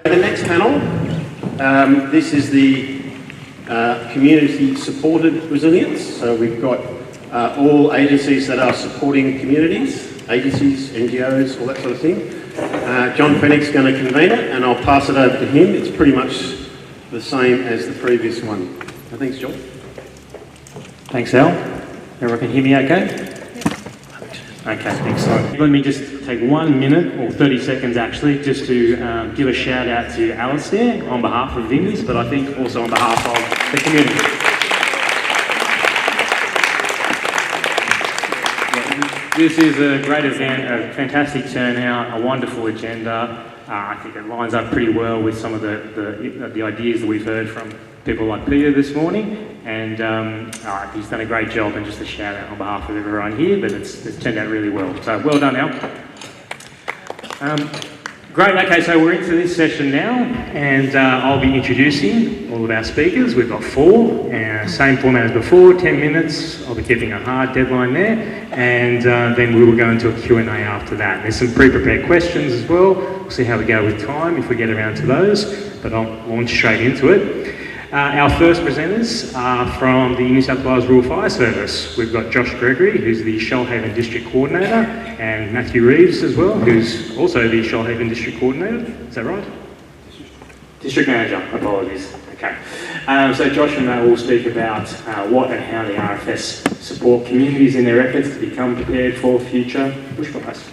The next panel, this is the community-supported resilience. So we've got all agencies that are supporting communities, agencies, NGOs, all that sort of thing. John Fennick's going to convene it, and I'll pass it over to him. It's pretty much the same as the previous one. Thanks, John. Thanks, Al. Everyone can hear me okay? Okay, excellent. Let me just take 1 minute, or 30 seconds actually, just to give a shout out to Alistair on behalf of Vindies, but I think also on behalf of the community. This is a great event, a fantastic turnout, a wonderful agenda. I think it lines up pretty well with some of the ideas that we've heard from people like Peter this morning, and he's done a great job, and just a shout out on behalf of everyone here, but it's turned out really well. So well done, Al. Great, okay, so we're into this session now, and I'll be introducing all of our speakers. We've got 4, same format as before, 10 minutes. I'll be keeping a hard deadline there, and then we will go into a Q&A after that. There's some pre-prepared questions as well. We'll see how we go with time if we get around to those, but I'll launch straight into it. Our first presenters are from the New South Wales Rural Fire Service. We've got Josh Gregory, who's the Shoalhaven District Coordinator, and Matthew Reeves as well, who's also the Shoalhaven District Coordinator. Is that right? District Manager, apologies. Okay. So Josh and Matt will speak about what and how the RFS support communities in their efforts to become prepared for future bushfires.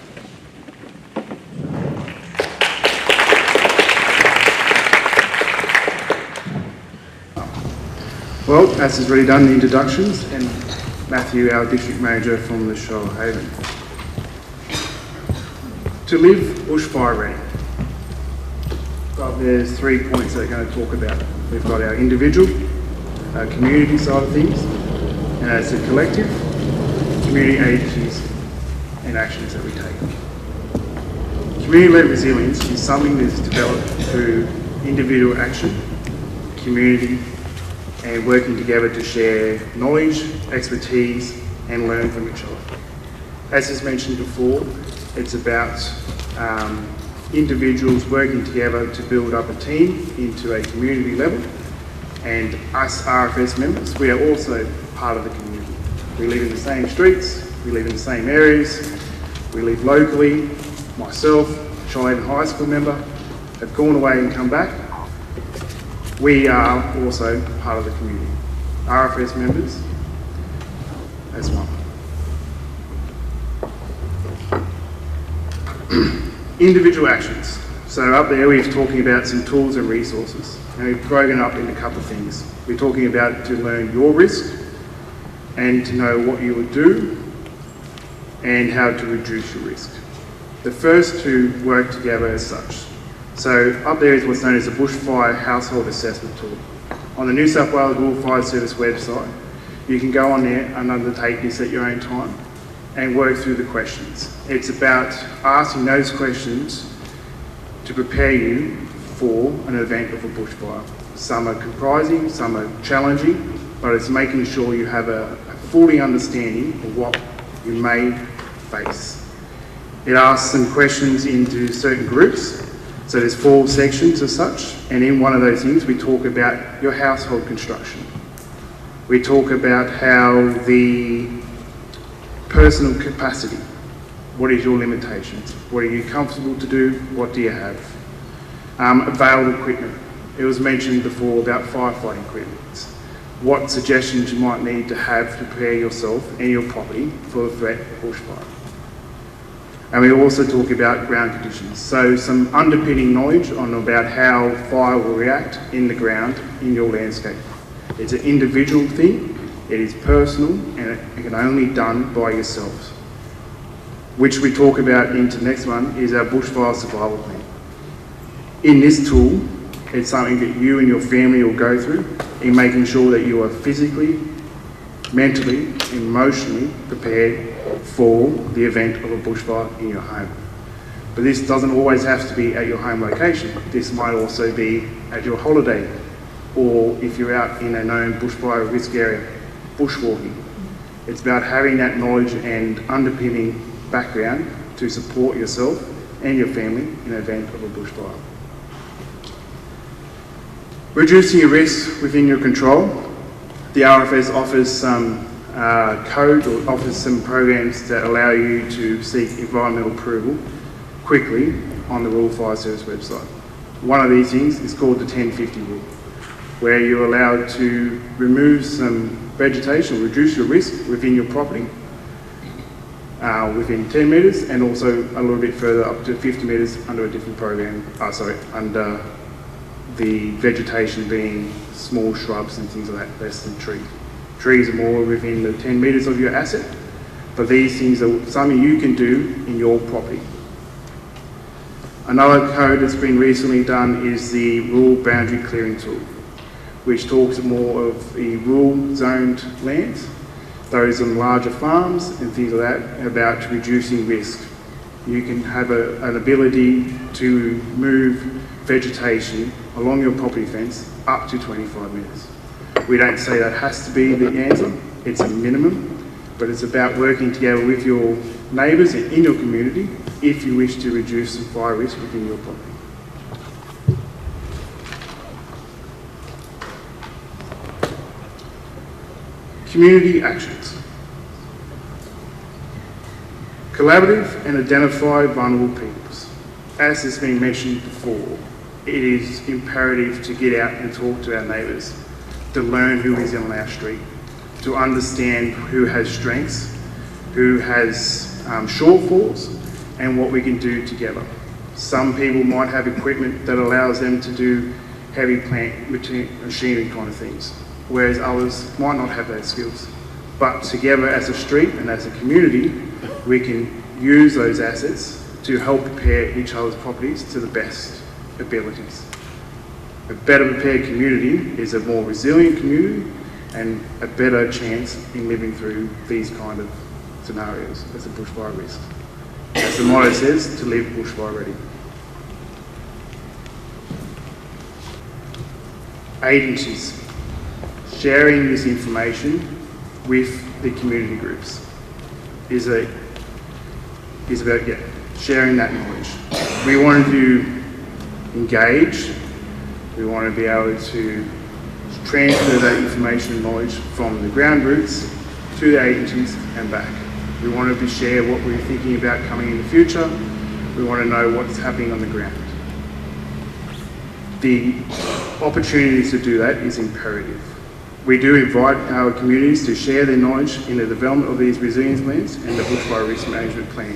Well, As has already done the introductions, and Matthew, our District Manager from the Shoalhaven. To live bushfire ready. There's 3 points that we're going to talk about. We've got our individual, our community side of things, and as a collective, community agencies and actions that we take. Community-led resilience is something that's developed through individual action, community, and working together to share knowledge, expertise, and learn from each other. As is mentioned before, it's about individuals working together to build up a team into a community level, and us RFS members, we are also part of the community. We live in the same streets, we live in the same areas, we live locally. Myself, Shoalhaven High School member, have gone away and come back. We are also part of the community. RFS members as well. Individual actions. So up there we're talking about some tools and resources, and we've broken up into a couple of things. We're talking about to learn your risk and to know what you would do and how to reduce your risk. The first two work together as such. So up there is what's known as the Bushfire Household Assessment Tool. On the New South Wales Rural Fire Service website, you can go on there and undertake this at your own time and work through the questions. It's about asking those questions to prepare you for an event of a bushfire. Some are comprising, some are challenging, but it's making sure you have a fully understanding of what you may face. It asks some questions into certain groups. So there's 4 sections as such, and in one of those things we talk about your household construction. We talk about how the personal capacity, what is your limitations? What are you comfortable to do? What do you have? Available equipment. It was mentioned before about firefighting equipment. What suggestions you might need to have to prepare yourself and your property for the threat of bushfire. And we also talk about ground conditions. So some underpinning knowledge on about how fire will react in the ground in your landscape. It's an individual thing, it is personal, and it can only be done by yourself. Which we talk about into the next one is our bushfire survival plan. In this tool, it's something that you and your family will go through in making sure that you are physically, mentally, emotionally prepared for the event of a bushfire in your home. But this doesn't always have to be at your home location. This might also be at your holiday, or if you're out in a known bushfire risk area, bushwalking. It's about having that knowledge and underpinning background to support yourself and your family in the event of a bushfire. Reducing your risk within your control. The RFS offers some code or offers some programs that allow you to seek environmental approval quickly on the Rural Fire Service website. One of these things is called the 1050 rule, where you're allowed to remove some vegetation, reduce your risk within your property within 10 metres, and also a little bit further up to 50 metres under a different program, under the vegetation being small shrubs and things like that, less than trees. Trees are more within the 10 metres of your asset, but these things are something you can do in your property. Another code that's been recently done is the rural boundary clearing tool, which talks more of the rural zoned lands, those on larger farms and things like that, about reducing risk. You can have an ability to move vegetation along your property fence up to 25 metres. We don't say that has to be the answer, it's a minimum, but it's about working together with your neighbours and in your community if you wish to reduce some fire risk within your property. Community actions. Collaborative and identify vulnerable peoples. As has been mentioned before, it is imperative to get out and talk to our neighbours, to learn who is on our street, to understand who has strengths, who has shortfalls, and what we can do together. Some people might have equipment that allows them to do heavy plant machinery kind of things, whereas others might not have those skills. But together as a street and as a community, we can use those assets to help prepare each other's properties to the best abilities. A better prepared community is a more resilient community and a better chance in living through these kind of scenarios as a bushfire risk. As the motto says, to live bushfire ready. Agencies. Sharing this information with the community groups is about sharing that knowledge. We want to engage, we want to be able to transfer that information and knowledge from the ground roots to the agencies and back. We want to share what we're thinking about coming in the future. We want to know what's happening on the ground. The opportunities to do that is imperative. We do invite our communities to share their knowledge in the development of these resilience plans and the bushfire risk management plan.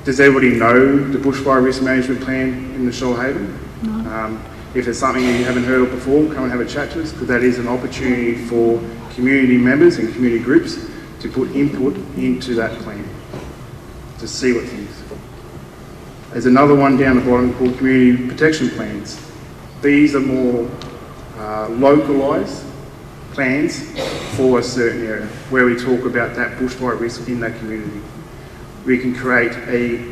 Does everybody know the bushfire risk management plan in the Shoalhaven? No. If there's something you haven't heard of before, come and have a chat to us, because that is an opportunity for community members and community groups to put input into that plan, to see what things. There's another one down the bottom called community protection plans. These are more localised plans for a certain area, where we talk about that bushfire risk in that community. We can create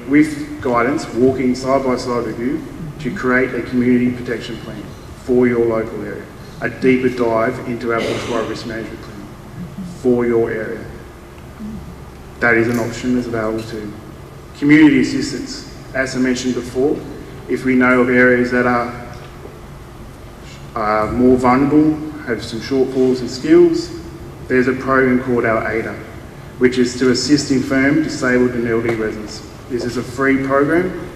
with guidance, walking side by side with you, to create a community protection plan for your local area. A deeper dive into our bushfire risk management plan for your area. That is an option that's available too. Community assistance. As I mentioned before, if we know of areas that are more vulnerable, have some shortfalls in skills, there's a program called our AIDA, which is to assist infirm, disabled and elderly residents. This is a free program.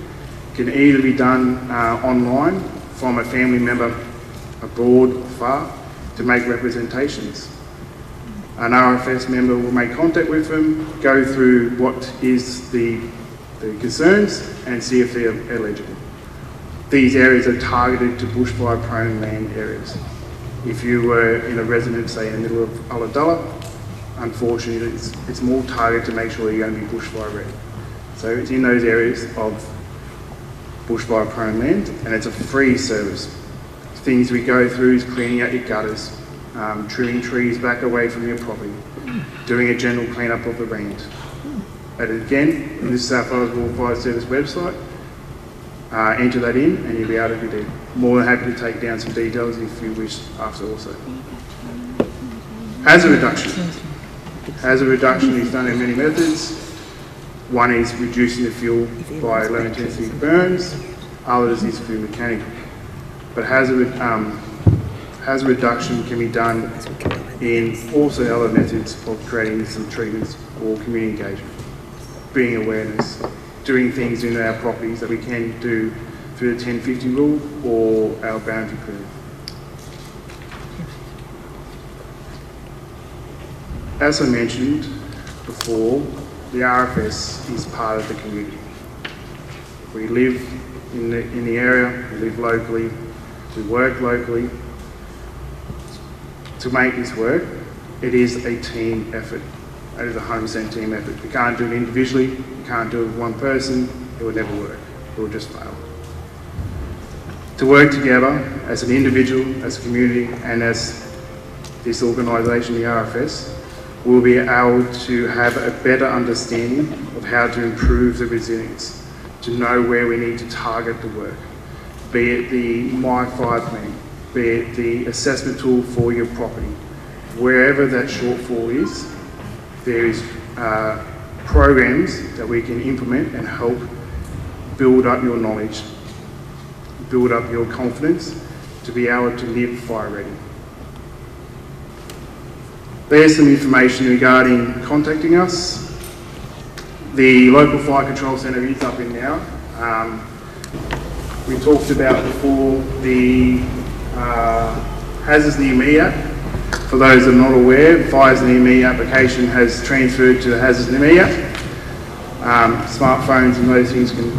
It can either be done online from a family member abroad or far to make representations. An RFS member will make contact with them, go through what is the concerns and see if they're eligible. These areas are targeted to bushfire prone land areas. If you were in a residence, say in the middle of Ulladulla, unfortunately it's more targeted to make sure you're going to be bushfire ready. So it's in those areas of bushfire prone land, and it's a free service. Things we go through is cleaning out your gutters, trimming trees back away from your property, doing a general clean-up of the land. And again, in the South Wales Rural Fire Service website, enter that in and you'll be able to do. More than happy to take down some details if you wish after also. Hazard reduction. Hazard reduction is done in many methods. One is reducing the fuel by low intensity burns, others is through mechanical. but hazard reduction can be done in also other methods of creating some treatments or community engagement, bringing awareness, doing things in our properties that we can do through the 1050 rule or our boundary clearing. As I mentioned before, the RFS is part of the community. We live in the area, we live locally, we work locally. To make this work, it is a team effort. It is a 100% team effort. We can't do it individually, we can't do it with one person, it would never work, it would just fail. To work together as an individual, as a community, and as this organisation, the RFS, we'll be able to have a better understanding of how to improve the resilience, to know where we need to target the work, be it the My Fire Plan, be it the assessment tool for your property. Wherever that shortfall is, there is programs that we can implement and help build up your knowledge, build up your confidence to be able to live fire ready. There's some information regarding contacting us. The local fire control centre is up in now. We talked about before the Hazards Near Me app. For those that are not aware, Fires Near Me application has transferred to the Hazards Near Me app. Smartphones and those things can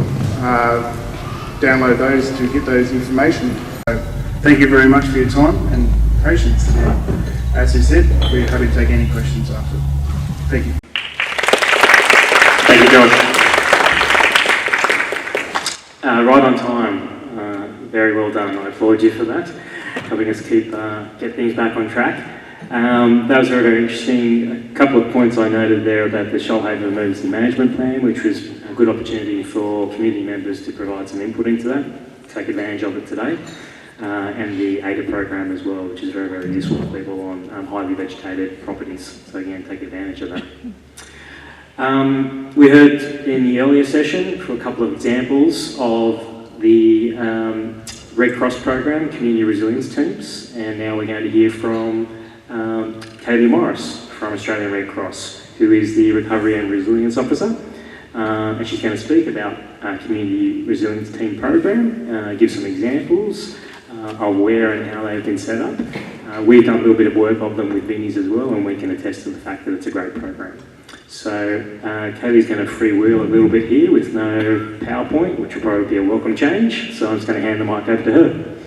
download those to get those information. So, thank you very much for your time and patience. As you said, we're happy to take any questions after. Thank you. Thank you, Josh. Right on time. Very well done. I applaud you for that. Helping us get things back on track. That was very, very interesting. A couple of points I noted there about the Shoalhaven Emergency Management Plan, which was a good opportunity for community members to provide some input into that, take advantage of it today. And the AIDA program as well, which is very, very useful for people on highly vegetated properties. So again, take advantage of that. We heard in the earlier session for a couple of examples of the Red Cross program, community resilience teams, and now we're going to hear from Kaylee Morris from Australian Red Cross, who is the Recovery and Resilience Officer. And she's going to speak about our community resilience team program, give some examples of where and how they've been set up. We've done a little bit of work of them with Vinnie's as well, and we can attest to the fact that it's a great program. So Kaylee's going to freewheel a little bit here with no PowerPoint, which will probably be a welcome change. So I'm just going to hand the mic over to her.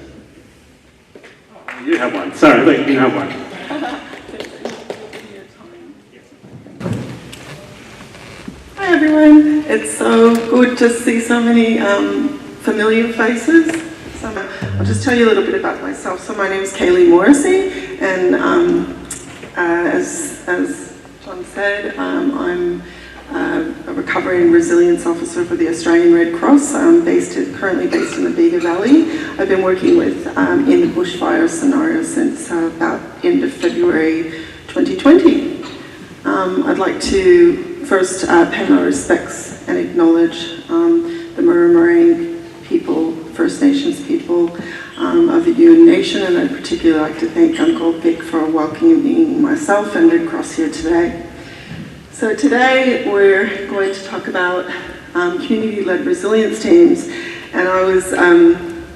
Oh, you have one. Sorry, look, you didn't have one. Hi everyone. It's so good to see so many familiar faces. So I'll just tell you a little bit about myself. So my name is Kaylee Morrissey, and as John said, I'm a Recovery and Resilience Officer for the Australian Red Cross. I'm currently based in the Bega Valley. I've been working with in the bushfire scenario since about end of February 2020. I'd like to first pay my respects and acknowledge the Murrumarang people, First Nations people of the Yuin Nation, and I'd particularly like to thank Uncle Vic for welcoming myself and Red Cross here today. So today we're going to talk about community-led resilience teams, and I was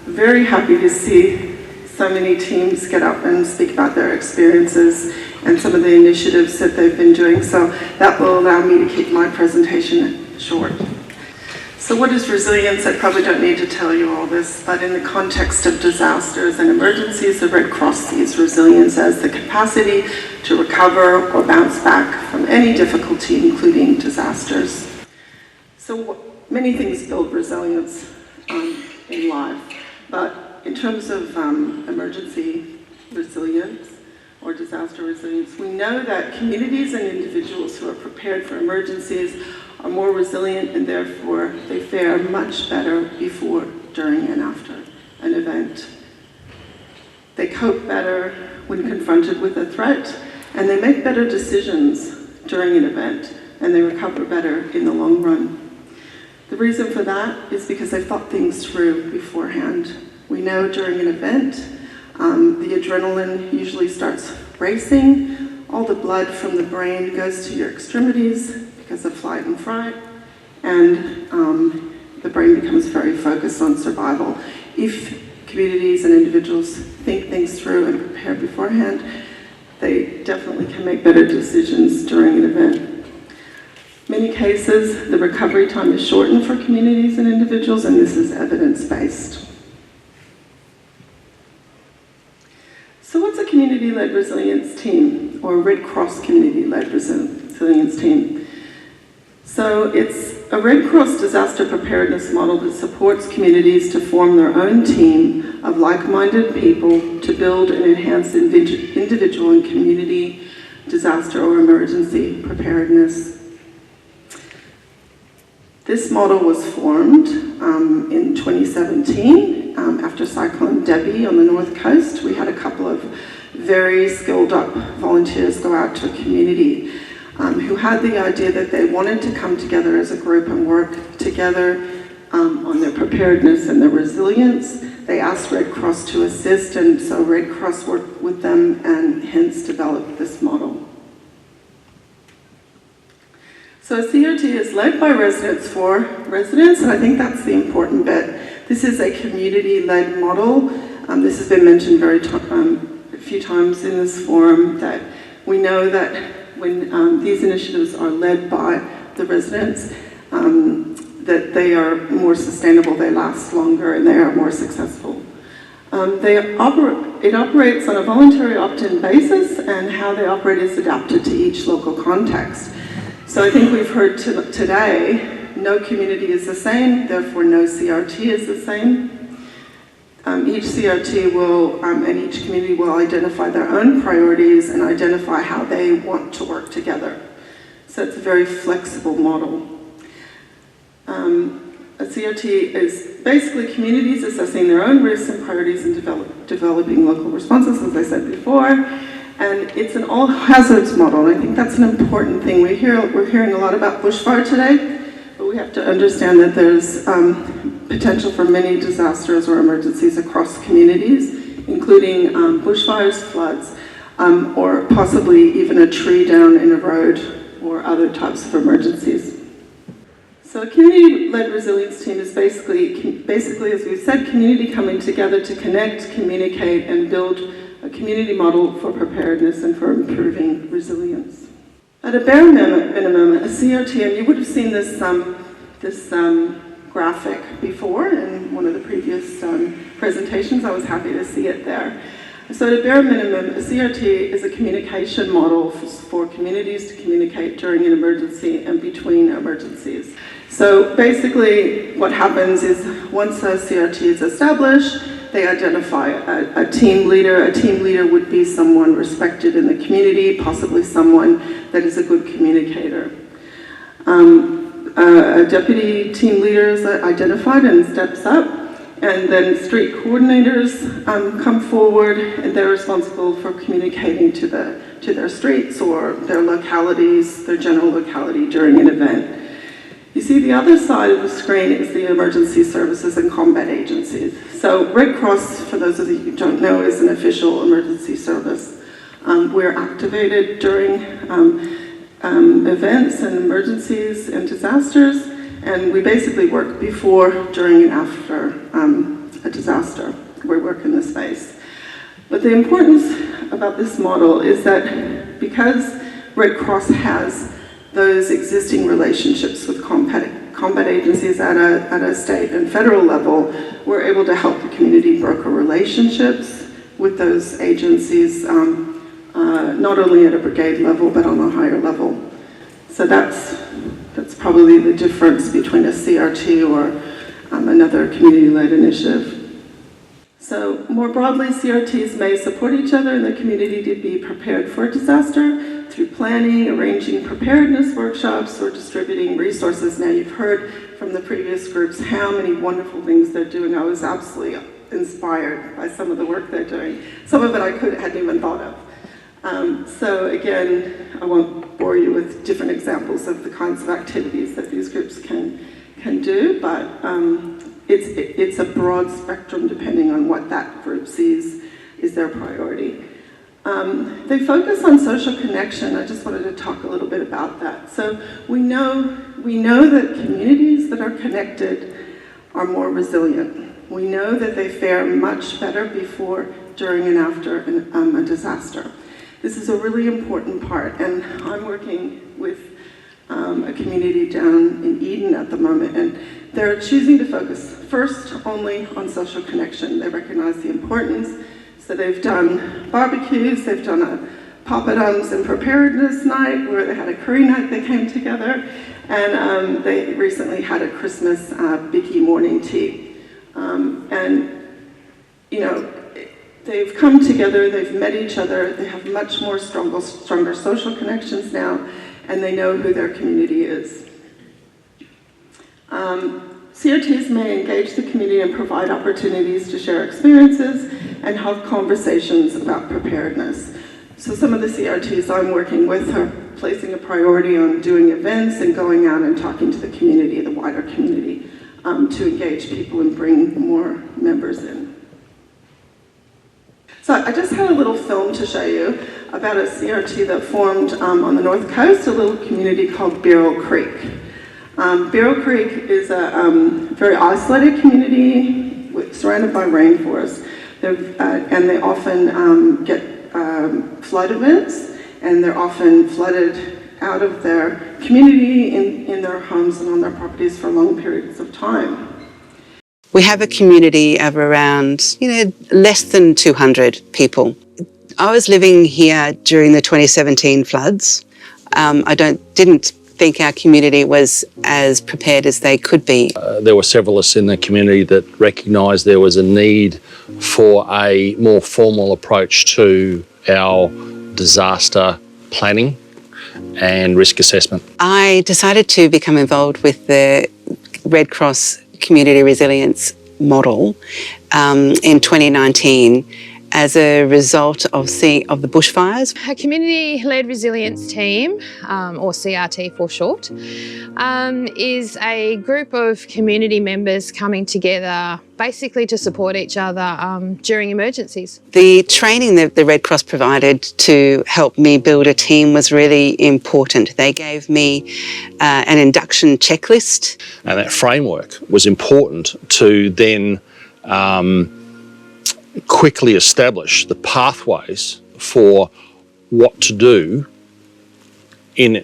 very happy to see so many teams get up and speak about their experiences and some of the initiatives that they've been doing, so that will allow me to keep my presentation short. So what is resilience? I probably don't need to tell you all this, but in the context of disasters and emergencies, the Red Cross sees resilience as the capacity to recover or bounce back from any difficulty, including disasters. So many things build resilience in life, but in terms of emergency resilience or disaster resilience, we know that communities and individuals who are prepared for emergencies are more resilient, and therefore they fare much better before, during, and after an event. They cope better when confronted with a threat, and they make better decisions during an event, and they recover better in the long run. The reason for that is because they've thought things through beforehand. We know during an event, the adrenaline usually starts racing. All the blood from the brain goes to your extremities because of flight and fright, and the brain becomes very focused on survival. If communities and individuals think things through and prepare beforehand, they definitely can make better decisions during an event. Many cases, the recovery time is shortened for communities and individuals, and this is evidence-based. So what's a community-led resilience team, or Red Cross community-led resilience team? So it's a Red Cross disaster preparedness model that supports communities to form their own team of like-minded people to build and enhance individual and community disaster or emergency preparedness. This model was formed in 2017 after Cyclone Debbie on the North Coast. We had a couple of very skilled up volunteers go out to a community who had the idea that they wanted to come together as a group and work together on their preparedness and their resilience. They asked Red Cross to assist, and so Red Cross worked with them and hence developed this model. So CRT is led by residents for residents, and I think that's the important bit. This is a community-led model. This has been mentioned a few times in this forum, that we know that when these initiatives are led by the residents, that they are more sustainable, they last longer, and they are more successful. It operates on a voluntary opt-in basis, and how they operate is adapted to each local context. So I think we've heard today, no community is the same, therefore no CRT is the same. Each CRT will, and each community will identify their own priorities and identify how they want to work together. So it's a very flexible model. A CRT is basically communities assessing their own risks and priorities and developing local responses, as I said before. And it's an all hazards model, and I think that's an important thing. We're hearing a lot about bushfire today, but we have to understand that there's potential for many disasters or emergencies across communities, including bushfires, floods, or possibly even a tree down in a road or other types of emergencies. So a community-led resilience team is basically, as we've said, community coming together to connect, communicate, and build a community model for preparedness and for improving resilience. At a bare minimum, a CRT, and you would have seen this graphic before in one of the previous presentations. I was happy to see it there. So at a bare minimum, a CRT is a communication model for communities to communicate during an emergency and between emergencies. So basically what happens is once a CRT is established, they identify a team leader. A team leader would be someone respected in the community, possibly someone that is a good communicator. A deputy team leader is identified and steps up, and then street coordinators come forward, and they're responsible for communicating to their streets or their localities, their general locality during an event. You see the other side of the screen is the emergency services and combat agencies. So Red Cross, for those of you who don't know, is an official emergency service. We're activated during events and emergencies and disasters, and we basically work before, during, and after a disaster. We work in this space. But the importance about this model is that because Red Cross has those existing relationships with combat agencies at a state and federal level, we're able to help the community broker relationships with those agencies, not only at a brigade level, but on a higher level. So that's probably the difference between a CRT or another community-led initiative. So more broadly, CRTs may support each other in the community to be prepared for a disaster through planning, arranging preparedness workshops, or distributing resources. Now you've heard from the previous groups how many wonderful things they're doing. I was absolutely inspired by some of the work they're doing. Some of it I hadn't even thought of. So again, I won't bore you with different examples of the kinds of activities that these groups can do, but it's a broad spectrum depending on what that group sees is their priority. They focus on social connection. I just wanted to talk a little bit about that. So we know that communities that are connected are more resilient. We know that they fare much better before, during, and after a disaster. This is a really important part, and I'm working with a community down in Eden at the moment, and they're choosing to focus first only on social connection. They recognize the importance, so they've done barbecues, they've done a Papadums and preparedness night where they had a curry night, they came together, and they recently had a Christmas Bicky morning tea. And, you know, they've come together, they've met each other, they have much more stronger social connections now, and they know who their community is. CRTs may engage the community and provide opportunities to share experiences and have conversations about preparedness. So some of the CRTs I'm working with are placing a priority on doing events and going out and talking to the community, the wider community, to engage people and bring more members in. So I just had a little film to show you about a CRT that formed on the North Coast, a little community called Beryl Creek. Beryl Creek is a very isolated community surrounded by rainforest. And they often get flood events, and they're often flooded out of their community in their homes and on their properties for long periods of time. We have a community of around, less than 200 people. I was living here during the 2017 floods. I didn't think our community was as prepared as they could be. There were several of us in the community that recognised there was a need for a more formal approach to our disaster planning and risk assessment. I decided to become involved with the Red Cross Community Resilience Model in 2019 as a result of the bushfires. A community-led resilience team, or CRT for short, is a group of community members coming together basically to support each other during emergencies. The training that the Red Cross provided to help me build a team was really important. They gave me an induction checklist. And that framework was important to then quickly establish the pathways for what to do in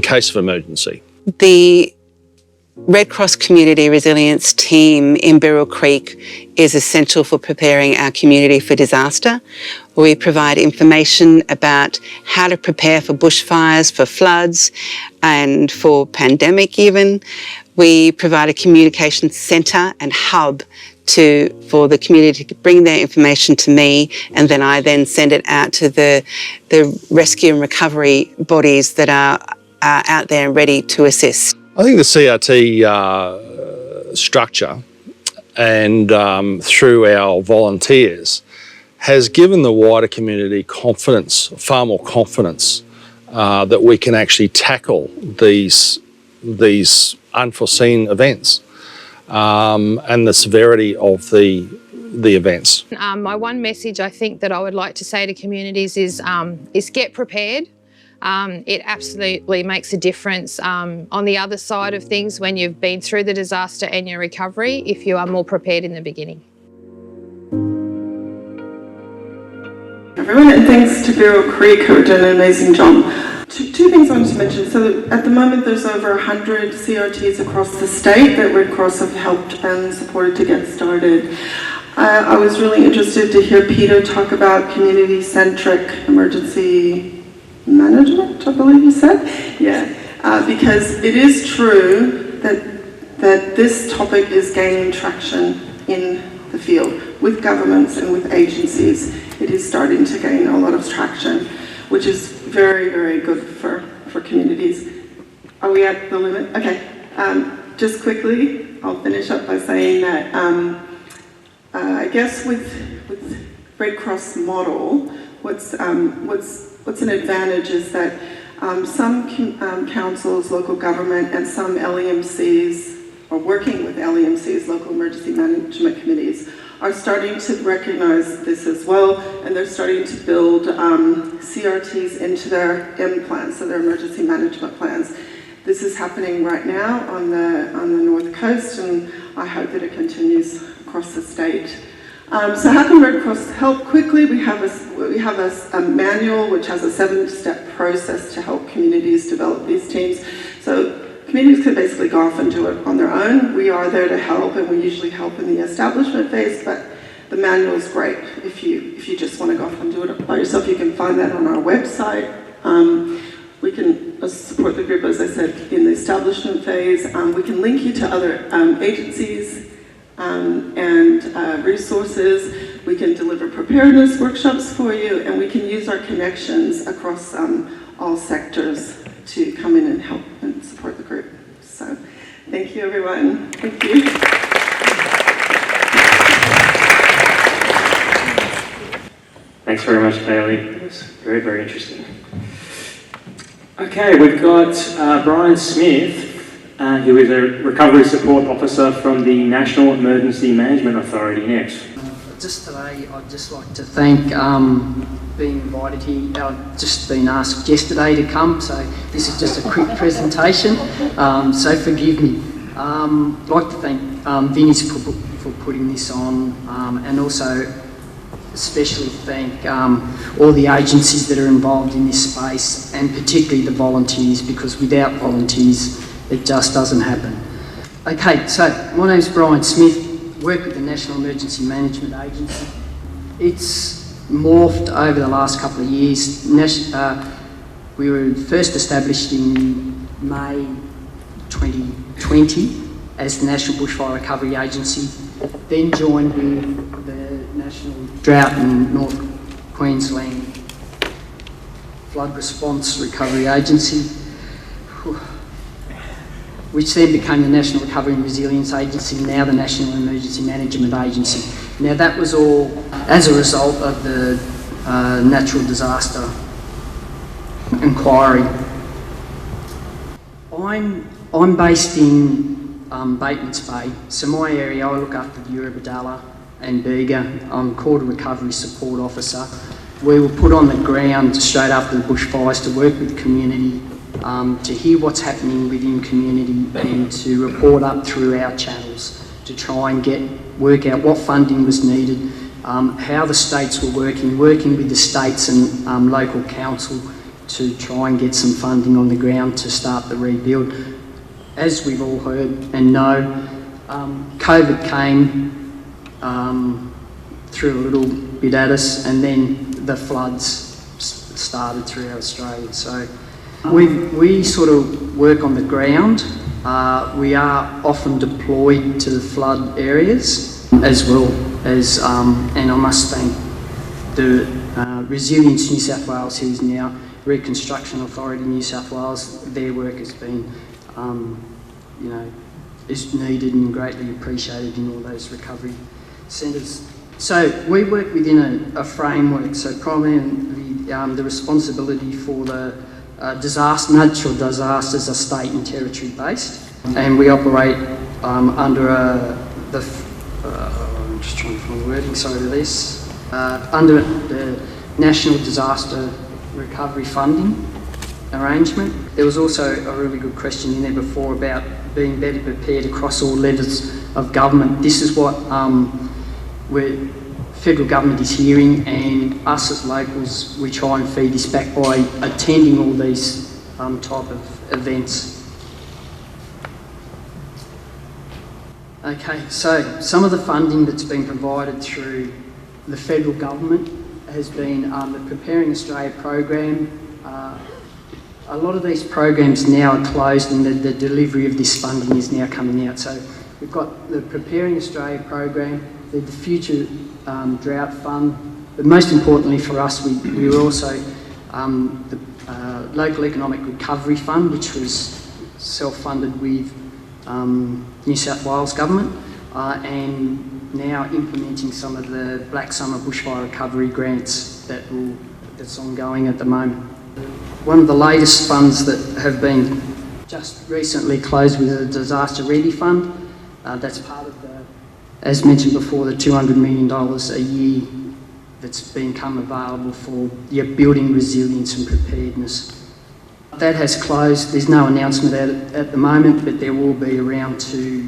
case of emergency. The Red Cross Community Resilience Team in Beryl Creek is essential for preparing our community for disaster. We provide information about how to prepare for bushfires, for floods, and for pandemic even. We provide a communication centre and hub for the community to bring their information to me, and then I send it out to the rescue and recovery bodies that are out there and ready to assist. I think the CRT structure and through our volunteers has given the wider community confidence, far more confidence, that we can actually tackle these unforeseen events. And the severity of the events. My one message I think that I would like to say to communities is get prepared. It absolutely makes a difference on the other side of things when you've been through the disaster and your recovery if you are more prepared in the beginning. Everyone, and thanks to Beryl Creek who are doing an amazing job. Two things I wanted to mention. So at the moment there's over 100 CRTs across the state that Red Cross have helped and supported to get started. I was really interested to hear Peter talk about community-centric emergency management, I believe you said. Yeah, because it is true that this topic is gaining traction in the field with governments and with agencies. It is starting to gain a lot of traction, which is very, very good for communities. Are we at the limit? Okay. Just quickly, I'll finish up by saying that I guess with Red Cross model, what's an advantage is that some councils, local government, and some LEMCs or working with LEMCs, local emergency management committees, are starting to recognise this as well, and they're starting to build CRTs into their M plans, so their emergency management plans. This is happening right now on the North Coast, and I hope that it continues across the state. So how can Red Cross help quickly? We have a manual which has a 7-step process to help communities develop these teams. So communities can basically go off and do it on their own. We are there to help, and we usually help in the establishment phase, but the manual is great if you just want to go off and do it by yourself. You can find that on our website. We can support the group, as I said, in the establishment phase. We can link you to other agencies and resources. We can deliver preparedness workshops for you, and we can use our connections across all sectors to come in and help and support the group. So thank you, everyone. Thank you. Thanks very much, Bailey. It was very, very interesting. Okay, we've got Brian Smith, who is a Recovery Support Officer from the National Emergency Management Authority next. Just today, I'd just like to thank being invited here. I've just been asked yesterday to come, so this is just a quick presentation, so forgive me. I'd like to thank Vinny's for putting this on, and also especially thank all the agencies that are involved in this space, and particularly the volunteers, because without volunteers it just doesn't happen. Okay, so my name's Brian Smith, work with the National Emergency Management Agency. It's morphed over the last couple of years. We were first established in May 2020 as the National Bushfire Recovery Agency, then joined with the National Drought and North Queensland Flood Response Recovery Agency, which then became the National Recovery and Resilience Agency, now the National Emergency Management Agency. Now that was all as a result of the natural disaster inquiry. I'm based in Batemans Bay, so my area, I look after the Eurobadalla and Bega. I'm called a Recovery Support Officer. We were put on the ground straight after the bushfires to work with the community, to hear what's happening within community and to report up through our channels to try and work out what funding was needed, how the states were working with the states and local council to try and get some funding on the ground to start the rebuild. As we've all heard and know, COVID came, threw a little bit at us, and then the floods started throughout Australia. So we sort of work on the ground. We are often deployed to the flood areas as well as, and I must thank the Resilience New South Wales, who is now Reconstruction Authority New South Wales. Their work has been, is needed and greatly appreciated in all those recovery centres. So we work within a framework, so primarily the responsibility for the natural disasters are state and territory based, and we operate under I'm just trying to find the wording, sorry for this, under the National Disaster Recovery Funding arrangement. There was also a really good question in there before about being better prepared across all levels of government. This is what federal government is hearing, and us as locals, we try and feed this back by attending all these type of events. Okay, so some of the funding that's been provided through the federal government has been the Preparing Australia program. A lot of these programs now are closed, and the delivery of this funding is now coming out. So we've got the Preparing Australia program, the Future Drought Fund, but most importantly for us, we were also the Local Economic Recovery Fund, which was self-funded with New South Wales Government, and now implementing some of the Black Summer Bushfire Recovery grants that's ongoing at the moment. One of the latest funds that have been just recently closed with a Disaster Ready Fund. That's part of the, as mentioned before, the $200 million a year that's become available for building resilience and preparedness. That has closed. There's no announcement at the moment, but there will be around 2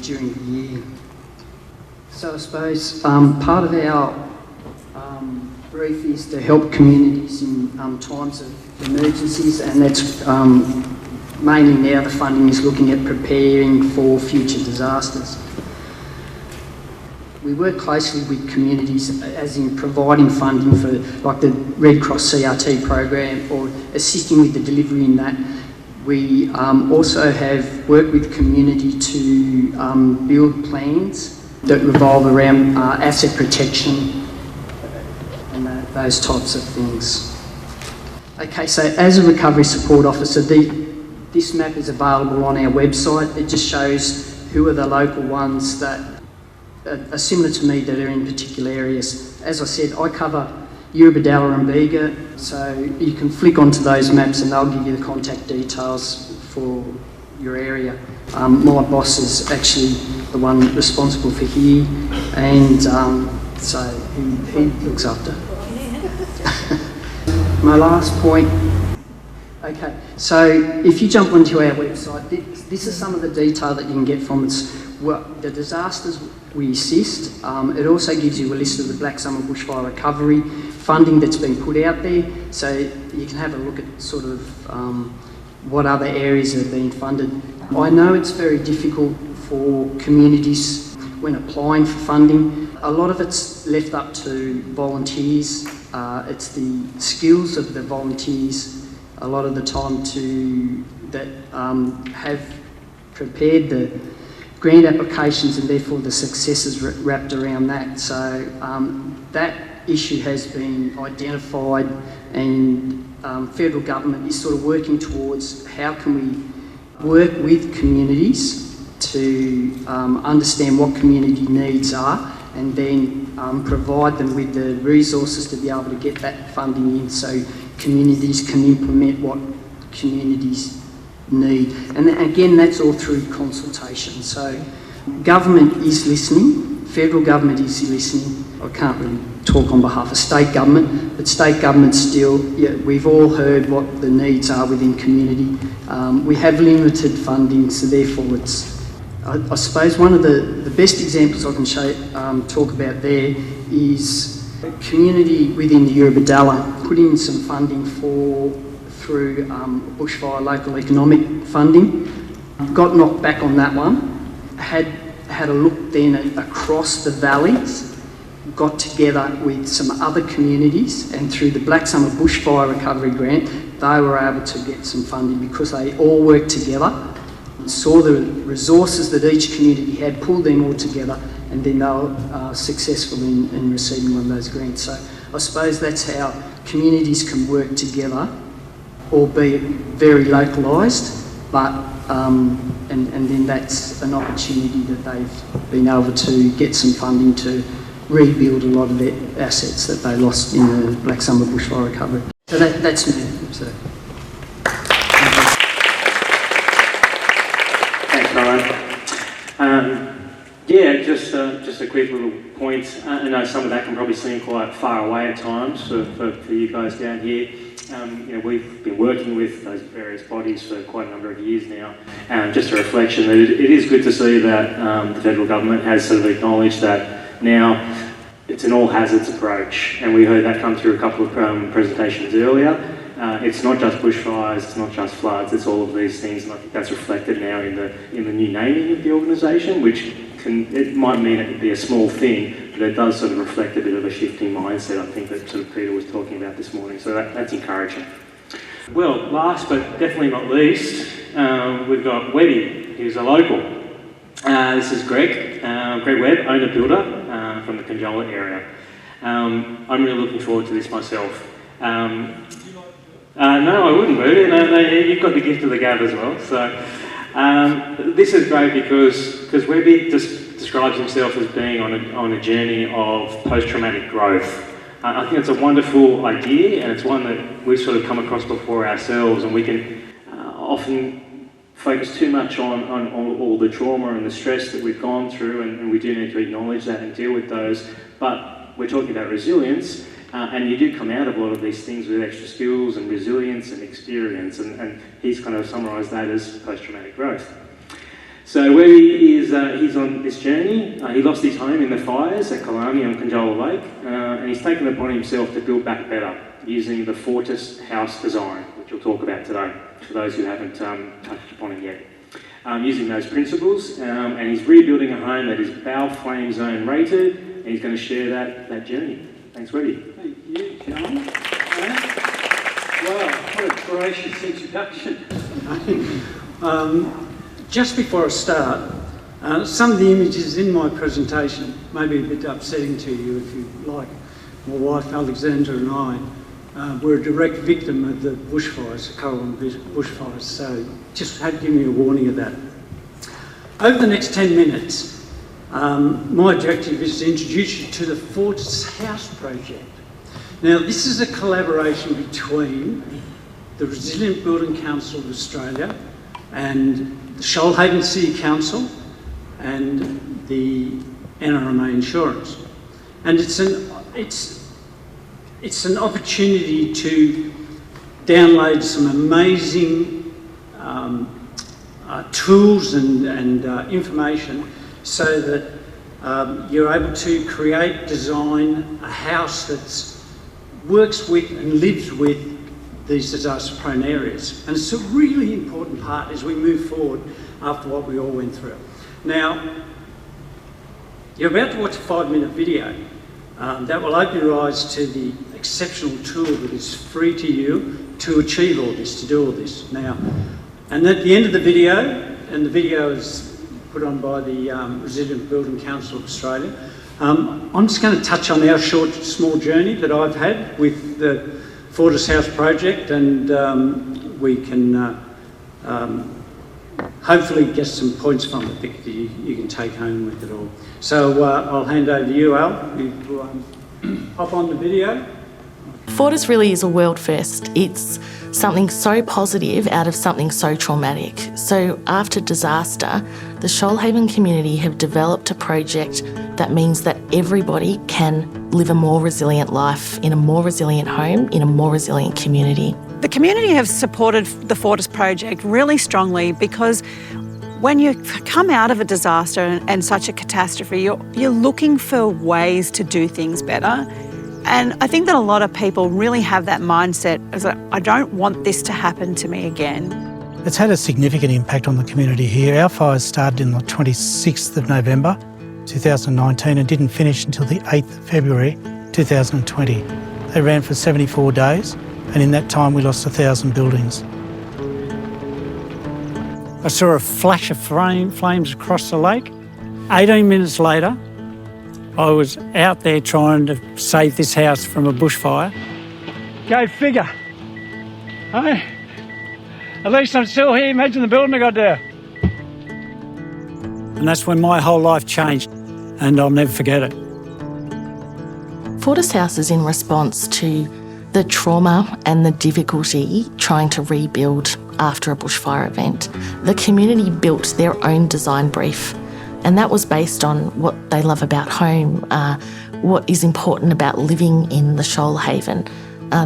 during the year. So I suppose part of our brief is to help communities in times of emergencies, and that's mainly now the funding is looking at preparing for future disasters. We work closely with communities, as in providing funding for like the Red Cross CRT program or assisting with the delivery in that. We also have worked with community to build plans that revolve around asset protection and those types of things. Okay, so as a recovery support officer, this map is available on our website. It just shows who are the local ones that are similar to me that are in particular areas. As I said, I cover Eurobodalla and Bega, so you can flick onto those maps and they'll give you the contact details for your area. My boss is actually the one responsible for here, and so he looks after. My last point. Okay, so if you jump onto our website, this is some of the detail that you can get from us. Well, the disasters we assist. It also gives you a list of the Black Summer Bushfire recovery funding that's been put out there, so you can have a look at sort of what other areas are being funded. I know it's very difficult for communities when applying for funding. A lot of it's left up to volunteers. It's the skills of the volunteers a lot of the time that have prepared the grant applications and therefore the successes wrapped around that. So that issue has been identified, and federal government is sort of working towards how can we work with communities to understand what community needs are, and then provide them with the resources to be able to get that funding in so communities can implement what communities need. And again, that's all through consultation. So government is listening, federal government is listening. I can't really talk on behalf of state government, but state government still, yeah, we've all heard what the needs are within community. We have limited funding, so therefore it's, I suppose one of the best examples I can talk about there is a community within the Eurobodalla put in some funding through Bushfire local economic funding. Got knocked back on that one. Had a look then across the valleys, got together with some other communities, and through the Black Summer Bushfire Recovery Grant, they were able to get some funding because they all worked together, saw the resources that each community had, pulled them all together, and then they were successful in receiving one of those grants. So I suppose that's how communities can work together, albeit very localised, but and then that's an opportunity that they've been able to get some funding to rebuild a lot of their assets that they lost in the Black Summer Bushfire recovery. So that's me. So. Thanks, Ryan. Yeah, just a quick little point. I know some of that can probably seem quite far away at times for you guys down here. You know, we've been working with those various bodies for quite a number of years now. Just a reflection that it is good to see that the federal government has sort of acknowledged that now it's an all hazards approach, and we heard that come through a couple of presentations earlier. It's not just bushfires, it's not just floods, it's all of these things, and I think that's reflected now in the new naming of the organisation, which it might mean it would be a small thing, but it does sort of reflect a bit of a shifting mindset, I think, that sort of Peter was talking about this morning, so that's encouraging. Well, last but definitely not least, we've got Webby, who's a local. This is Greg Webb, owner-builder from the Conjola area. I'm really looking forward to this myself. No, I wouldn't, Boo. No, you've got the gift of the gab as well. So this is great because Webby describes himself as being on a journey of post-traumatic growth. I think it's a wonderful idea, and it's one that we've sort of come across before ourselves, and we can often focus too much on all the trauma and the stress that we've gone through, and we do need to acknowledge that and deal with those. But we're talking about resilience, and you do come out of a lot of these things with extra skills and resilience and experience, and he's kind of summarised that as post-traumatic growth. So where he is, he's on this journey. He lost his home in the fires at Kalami on Conjola Lake, and he's taken it upon himself to build back better using the Fortis house design, which we'll talk about today, for those who haven't touched upon it yet. Using those principles, and he's rebuilding a home that is bow flame zone rated, and he's going to share that journey. Thanks, Webby. Thank you, John. Wow, what a gracious introduction. Just before I start, some of the images in my presentation may be a bit upsetting to you if you like. My wife Alexandra and I were a direct victim of the bushfires, the Currawong bushfires, so just had to give you a warning of that. Over the next 10 minutes, my objective is to introduce you to the Fortis House project. Now, this is a collaboration between the Resilient Building Council of Australia and the Shoalhaven City Council and the NRMA Insurance. And it's an opportunity to download some amazing tools and information so that you're able to create, design a house that works with and lives with these disaster-prone areas. And it's a really important part as we move forward after what we all went through. Now, you're about to watch a 5-minute video that will open your eyes to the exceptional tool that is free to you to achieve all this, to do all this. Now, and at the end of the video, and the video is put on by the Resilient Building Council of Australia, I'm just going to touch on our small journey that I've had with the Fortis House project, and we can hopefully get some points from it that you can take home with it all. So I'll hand over to you, Al. You hop on the video. Fortis really is a world first. It's something so positive out of something so traumatic. So after disaster, the Shoalhaven community have developed a project that means that everybody can live a more resilient life in a more resilient home, in a more resilient community. The community have supported the Fortis project really strongly because when you come out of a disaster and such a catastrophe, you're looking for ways to do things better. And I think that a lot of people really have that mindset as I don't want this to happen to me again. It's had a significant impact on the community here. Our fires started on the 26th of November 2019 and didn't finish until the 8th of February 2020. They ran for 74 days, and in that time we lost 1,000 buildings. I saw a flash of flames across the lake. 18 minutes later, I was out there trying to save this house from a bushfire. Go figure. Hey, at least I'm still here. Imagine the building I got there. And that's when my whole life changed, and I'll never forget it. Fortis House is in response to the trauma and the difficulty trying to rebuild after a bushfire event. The community built their own design brief, and that was based on what they love about home, what is important about living in the Shoalhaven,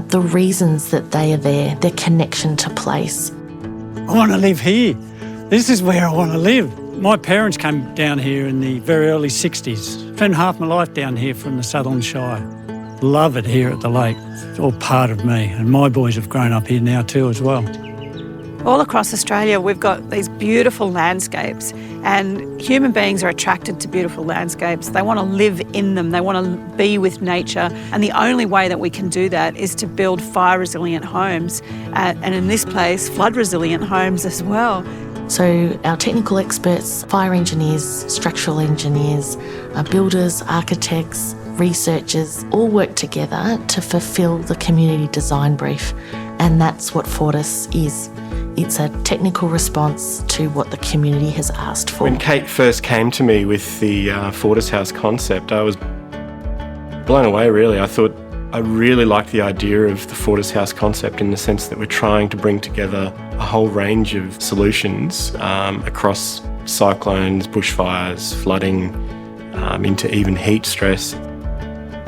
the reasons that they are there, their connection to place. I want to live here. This is where I want to live. My parents came down here in the very early 60s. Spent half my life down here from the Southern Shire. Love it here at the lake. It's all part of me, and my boys have grown up here now too as well. All across Australia, we've got these beautiful landscapes, and human beings are attracted to beautiful landscapes. They want to live in them. They want to be with nature. And the only way that we can do that is to build fire-resilient homes, and in this place, flood-resilient homes as well. So our technical experts, fire engineers, structural engineers, builders, architects, researchers, all work together to fulfil the community design brief. And that's what Fortis is. It's a technical response to what the community has asked for. When Kate first came to me with the Fortis House concept, I was blown away really. I thought I really like the idea of the Fortis House concept in the sense that we're trying to bring together a whole range of solutions across cyclones, bushfires, flooding, into even heat stress.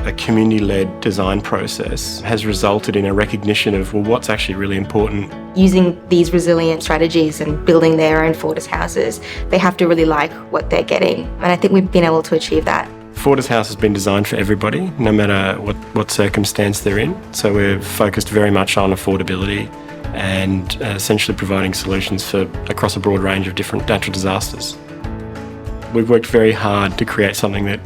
A community-led design process has resulted in a recognition of, well, what's actually really important. Using these resilient strategies and building their own Fortis houses, they have to really like what they're getting. And I think we've been able to achieve that. Fortis House has been designed for everybody, no matter what circumstance they're in. So we're focused very much on affordability and essentially providing solutions for across a broad range of different natural disasters. We've worked very hard to create something that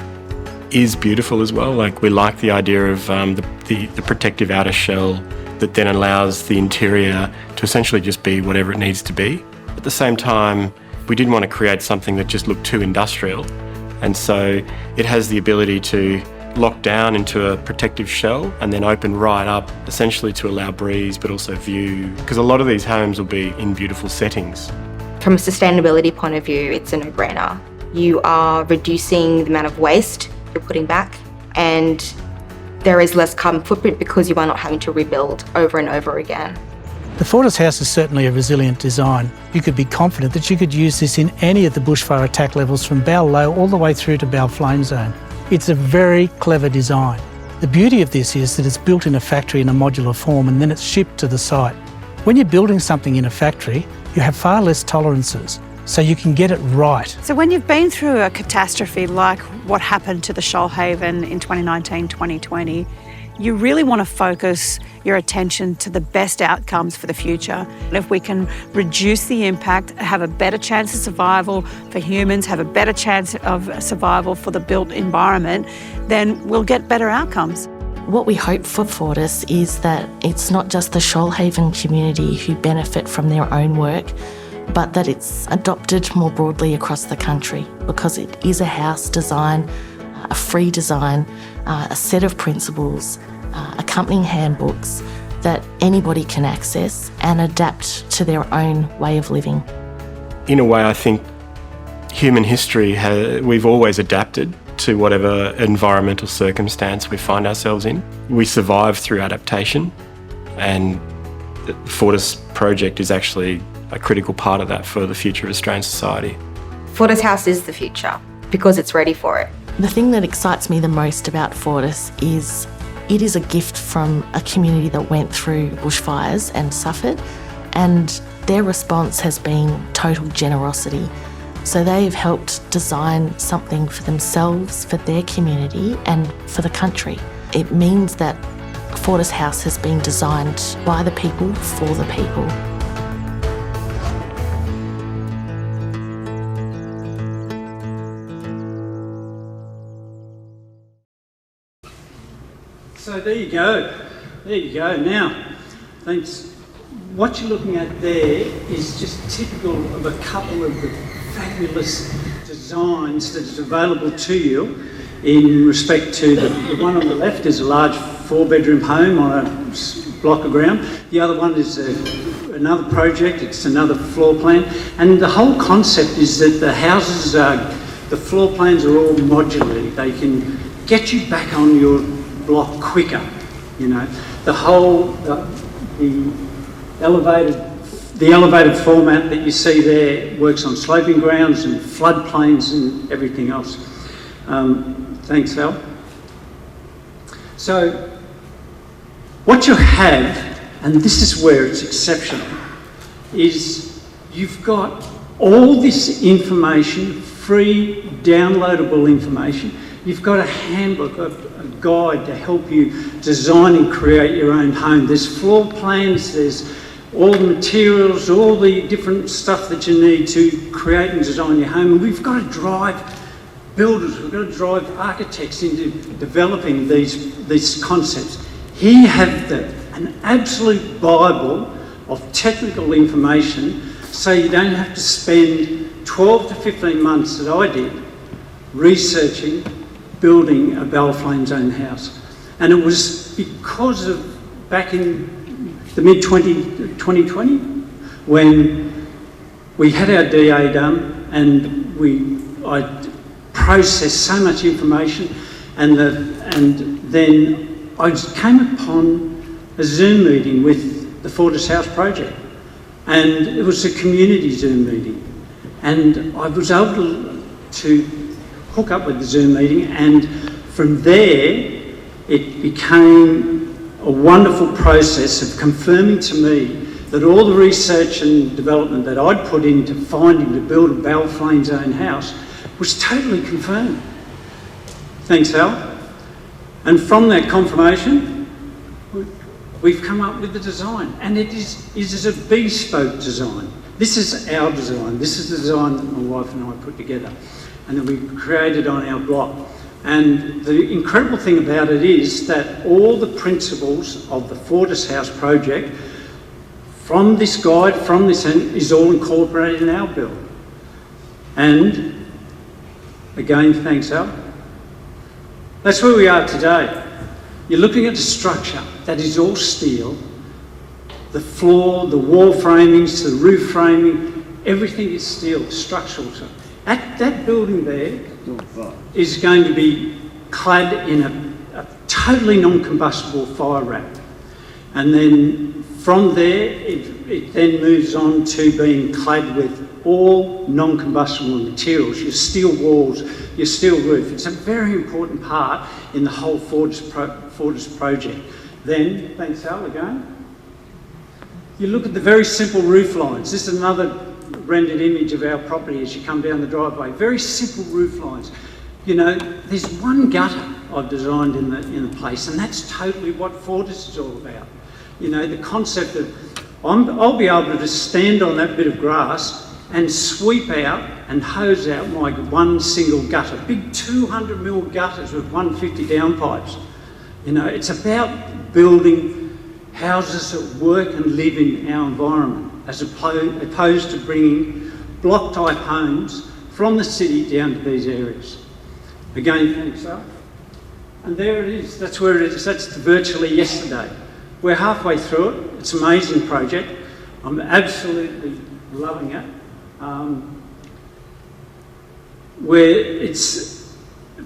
is beautiful as well. Like, we like the idea of the protective outer shell that then allows the interior to essentially just be whatever it needs to be. At the same time, we didn't want to create something that just looked too industrial. And so it has the ability to lock down into a protective shell and then open right up, essentially to allow breeze but also view, because a lot of these homes will be in beautiful settings. From a sustainability point of view, it's a no-brainer. You are reducing the amount of waste you're putting back, and there is less carbon footprint because you are not having to rebuild over and over again. The Fortis House is certainly a resilient design. You could be confident that you could use this in any of the bushfire attack levels from Bell Low all the way through to Bell Flame Zone. It's a very clever design. The beauty of this is that it's built in a factory in a modular form and then it's shipped to the site. When you're building something in a factory, you have far less tolerances, so you can get it right. So when you've been through a catastrophe like what happened to the Shoalhaven in 2019-2020, you really want to focus your attention to the best outcomes for the future. And if we can reduce the impact, have a better chance of survival for humans, have a better chance of survival for the built environment, then we'll get better outcomes. What we hope for Fortis is that it's not just the Shoalhaven community who benefit from their own work, but that it's adopted more broadly across the country, because it is a house design, a free design, a set of principles, accompanying handbooks that anybody can access and adapt to their own way of living. In a way, I think human history, we've always adapted to whatever environmental circumstance we find ourselves in. We survive through adaptation, and the Fortis project is actually a critical part of that for the future of Australian society. Fortis House is the future because it's ready for it. The thing that excites me the most about Fortis is it is a gift from a community that went through bushfires and suffered, and their response has been total generosity. So they have helped design something for themselves, for their community and for the country. It means that Fortis House has been designed by the people, for the people. So there you go. There you go. Now, thanks. What you're looking at there is just typical of a couple of the fabulous designs that is available to you in respect to the one on the left is a large 4-bedroom home on a block of ground. The other one is another project, it's another floor plan. And the whole concept is that the houses the floor plans are all modular. They can get you back on your block quicker, you know. The whole, the elevated format that you see there works on sloping grounds and floodplains and everything else. Thanks, Val. So, what you have, and this is where it's exceptional, is you've got all this information, free, downloadable information. You've got a handbook, a guide to help you design and create your own home. There's floor plans, there's all the materials, all the different stuff that you need to create and design your home. And we've got to drive builders, we've got to drive architects into developing these concepts. Here you have an absolute Bible of technical information, so you don't have to spend 12 to 15 months that I did researching building a Bell Flame Zone house. And it was because of back in the mid-2020 when we had our DA done and I processed so much information and then I came upon a Zoom meeting with the Fortis House project, and it was a community Zoom meeting, and I was able to hook up with the Zoom meeting, and from there it became a wonderful process of confirming to me that all the research and development that I'd put into finding to build a Balflame Zone house was totally confirmed. Thanks, Al. And from that confirmation, we've come up with the design, and it is a bespoke design. This is our design. This is the design that my wife and I put together, and that we created on our block. And the incredible thing about it is that all the principles of the Fortis House project, from this guide, from this end, is all incorporated in our build. And again, thanks, Al. That's where we are today. You're looking at a structure that is all steel. The floor, the wall framings, the roof framing, everything is steel, structural. That building there is going to be clad in a totally non-combustible fire wrap. And then from there, it then moves on to being clad with all non-combustible materials, your steel walls, your steel roof. It's a very important part in the whole Fortis project. Then, thanks Al again, you look at the very simple roof lines. This is another rendered image of our property as you come down the driveway. Very simple roof lines. You know, there's one gutter I've designed in the place, and that's totally what Fortis is all about. You know, the concept of I'll be able to just stand on that bit of grass and sweep out and hose out my one single gutter. Big 200mm gutters with 150 downpipes. You know, it's about building houses that work and live in our environment, as opposed to bringing block-type homes from the city down to these areas. Again, thanks, Al. And there it is. That's where it is. That's virtually yesterday. We're halfway through it. It's an amazing project. I'm absolutely loving it. Where it's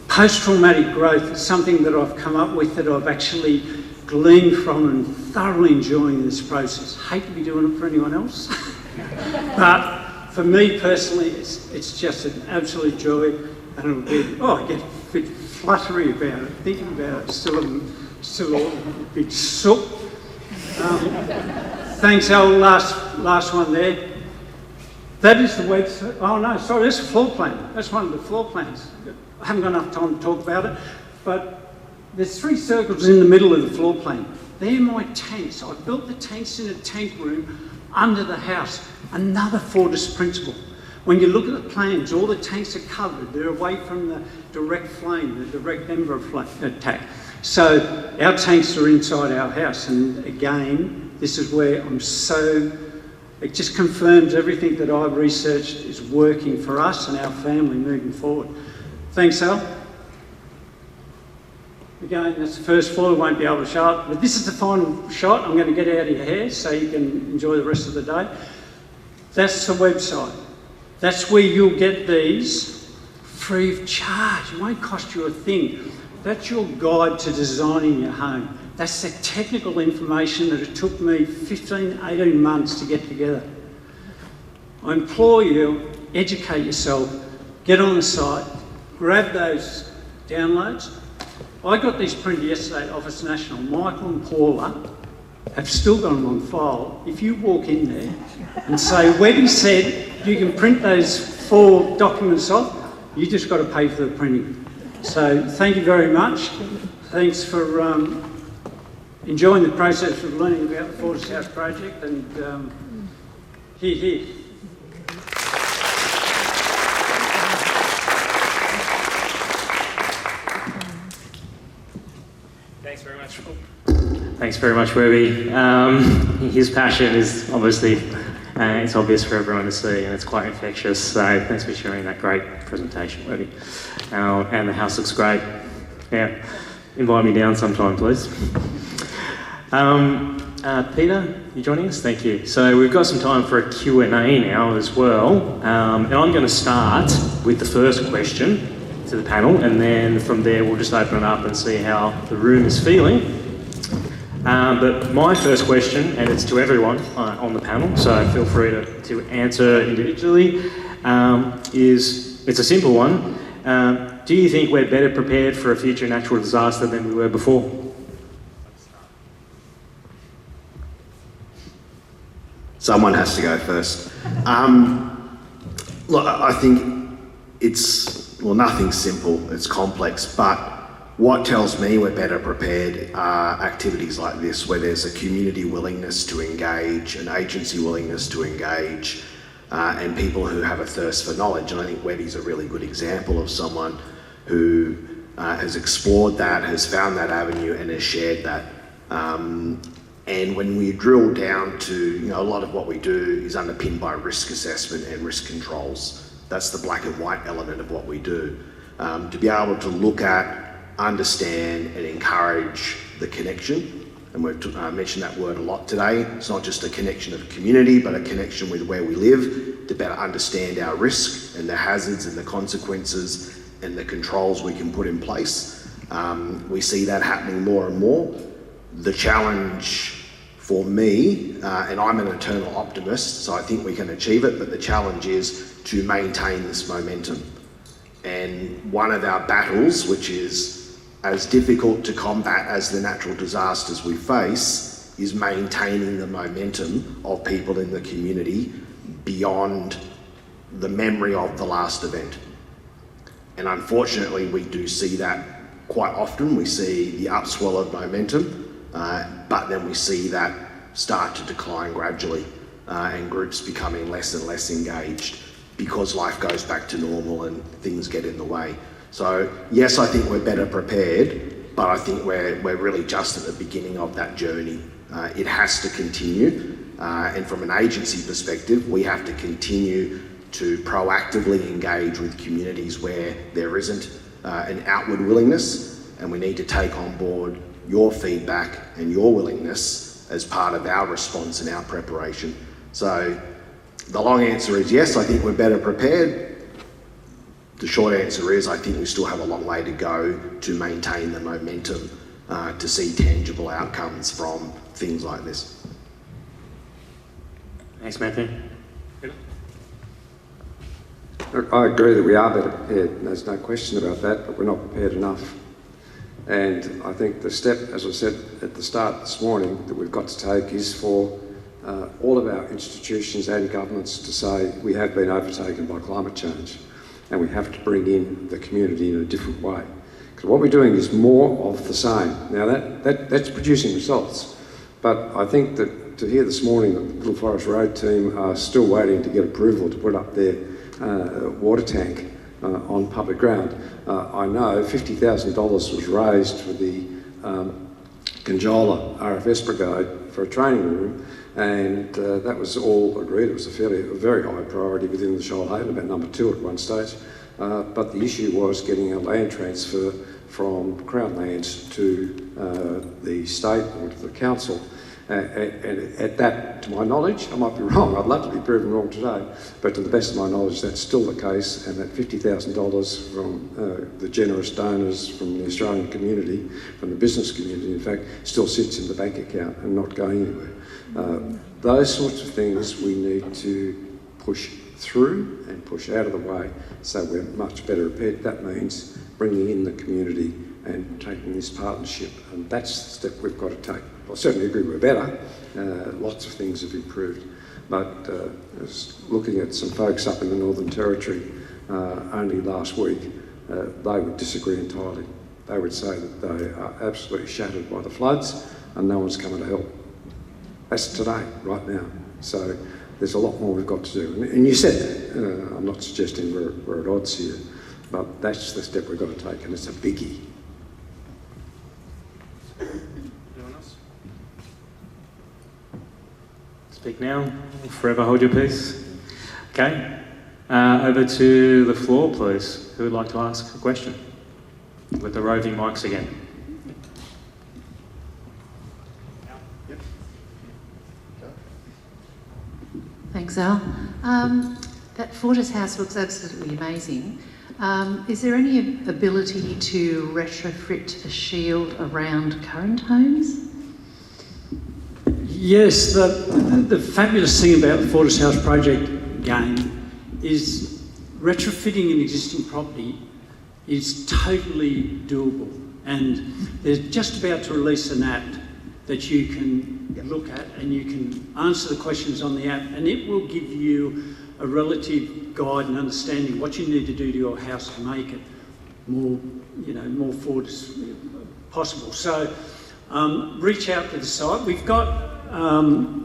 post-traumatic growth. It's something that I've come up with that I've actually gleaned from and thoroughly enjoying this process. Hate to be doing it for anyone else. But for me personally, it's just an absolute joy, and it'll be, I get a bit fluttery about it, thinking about it, still all a bit soot. Thanks, Al, last one there. That is the website. Oh no, sorry, that's a floor plan. That's one of the floor plans. I haven't got enough time to talk about it, but there's 3 circles in the middle of the floor plan. They're my tanks. I built the tanks in a tank room under the house. Another Fortis principle. When you look at the plans, all the tanks are covered. They're away from the direct flame, the direct ember attack. So our tanks are inside our house, and again, this is where it just confirms everything that I've researched is working for us and our family moving forward. Thanks, Al. Again, that's the first floor, we won't be able to show it, but this is the final shot. I'm going to get out of your hair so you can enjoy the rest of the day. That's the website. That's where you'll get these free of charge. It won't cost you a thing. That's your guide to designing your home. That's the technical information that it took me 15, 18 months to get together. I implore you, educate yourself, get on the site, grab those downloads. I got these printed yesterday at Office National. Michael and Paula have still got them on file. If you walk in there and say, Webby said you can print those 4 documents off, you just got to pay for the printing. So thank you very much. Thanks for enjoying the process of learning about the Fortis House project, and here. Thanks very much. Thanks very much, Webby. His passion is obviously, it's obvious for everyone to see, and it's quite infectious. So thanks for sharing that great presentation, Webby. And the house looks great. Yeah, invite me down sometime, please. Peter, you joining us? Thank you. So we've got some time for a Q&A now as well. And I'm going to start with the first question to the panel, and then from there we'll just open it up and see how the room is feeling. But my first question, and it's to everyone on the panel, so feel free to answer individually, it's a simple one. Do you think we're better prepared for a future natural disaster than we were before? Someone has to go first. Look, I think it's, well, nothing's simple, it's complex, but what tells me we're better prepared are activities like this, where there's a community willingness to engage, an agency willingness to engage, and people who have a thirst for knowledge. And I think Webby's a really good example of someone who has explored that, has found that avenue, and has shared that. And when we drill down to, a lot of what we do is underpinned by risk assessment and risk controls. That's the black and white element of what we do. To be able to look at, understand and encourage the connection, and we've mentioned that word a lot today. It's not just a connection of community, but a connection with where we live, to better understand our risk and the hazards and the consequences and the controls we can put in place. We see that happening more and more. The challenge for me, and I'm an eternal optimist, so I think we can achieve it, but the challenge is to maintain this momentum. And one of our battles, which is as difficult to combat as the natural disasters we face, is maintaining the momentum of people in the community beyond the memory of the last event. And unfortunately, we do see that quite often. We see the upswell of momentum, but then we see that start to decline gradually, and groups becoming less and less engaged because life goes back to normal and things get in the way. So yes, I think we're better prepared, but I think we're really just at the beginning of that journey. It has to continue, and from an agency perspective, we have to continue to proactively engage with communities where there isn't an outward willingness, and we need to take on board your feedback and your willingness as part of our response and our preparation. So the long answer is yes, I think we're better prepared. The short answer is I think we still have a long way to go to maintain the momentum, to see tangible outcomes from things like this. Thanks, Matthew. Look, I agree that we are better prepared, and there's no question about that, but we're not prepared enough. And I think the step, as I said at the start this morning, that we've got to take is for all of our institutions and governments to say we have been overtaken by climate change and we have to bring in the community in a different way. Because what we're doing is more of the same. Now that's producing results, but I think that to hear this morning that the Little Forest Road team are still waiting to get approval to put up their water tank on public ground. I know $50,000 was raised for the Conjola RFS Brigade for a training room, and that was all agreed. It was a very high priority within the Shoalhaven, about number 2 at one stage. But the issue was getting a land transfer from Crown Lands to the state or to the council. And at that, to my knowledge, I might be wrong, I'd love to be proven wrong today, but to the best of my knowledge, that's still the case, and that $50,000 from the generous donors from the Australian community, from the business community, in fact, still sits in the bank account and not going anywhere. Those sorts of things we need to push through and push out of the way so we're much better prepared. That means bringing in the community and taking this partnership, and that's the step we've got to take. I certainly agree we're better. Lots of things have improved, but I was looking at some folks up in the Northern Territory only last week. They would disagree entirely. They would say that they are absolutely shattered by the floods and no one's coming to help. That's today, right now. So there's a lot more we've got to do. And you said that. I'm not suggesting we're at odds here, but that's the step we've got to take, and it's a biggie. Speak now, forever hold your peace. Okay, over to the floor, please. Who would like to ask a question? With the roving mics again. Thanks, Al. That Fortis house looks absolutely amazing. Is there any ability to retrofit a shield around current homes? Yes, the fabulous thing about the Fortis House project, again, is retrofitting an existing property is totally doable. And they're just about to release an app that you can look at, and you can answer the questions on the app, and it will give you a relative guide and understanding what you need to do to your house to make it more, more Fortis possible. So reach out to the site. We've got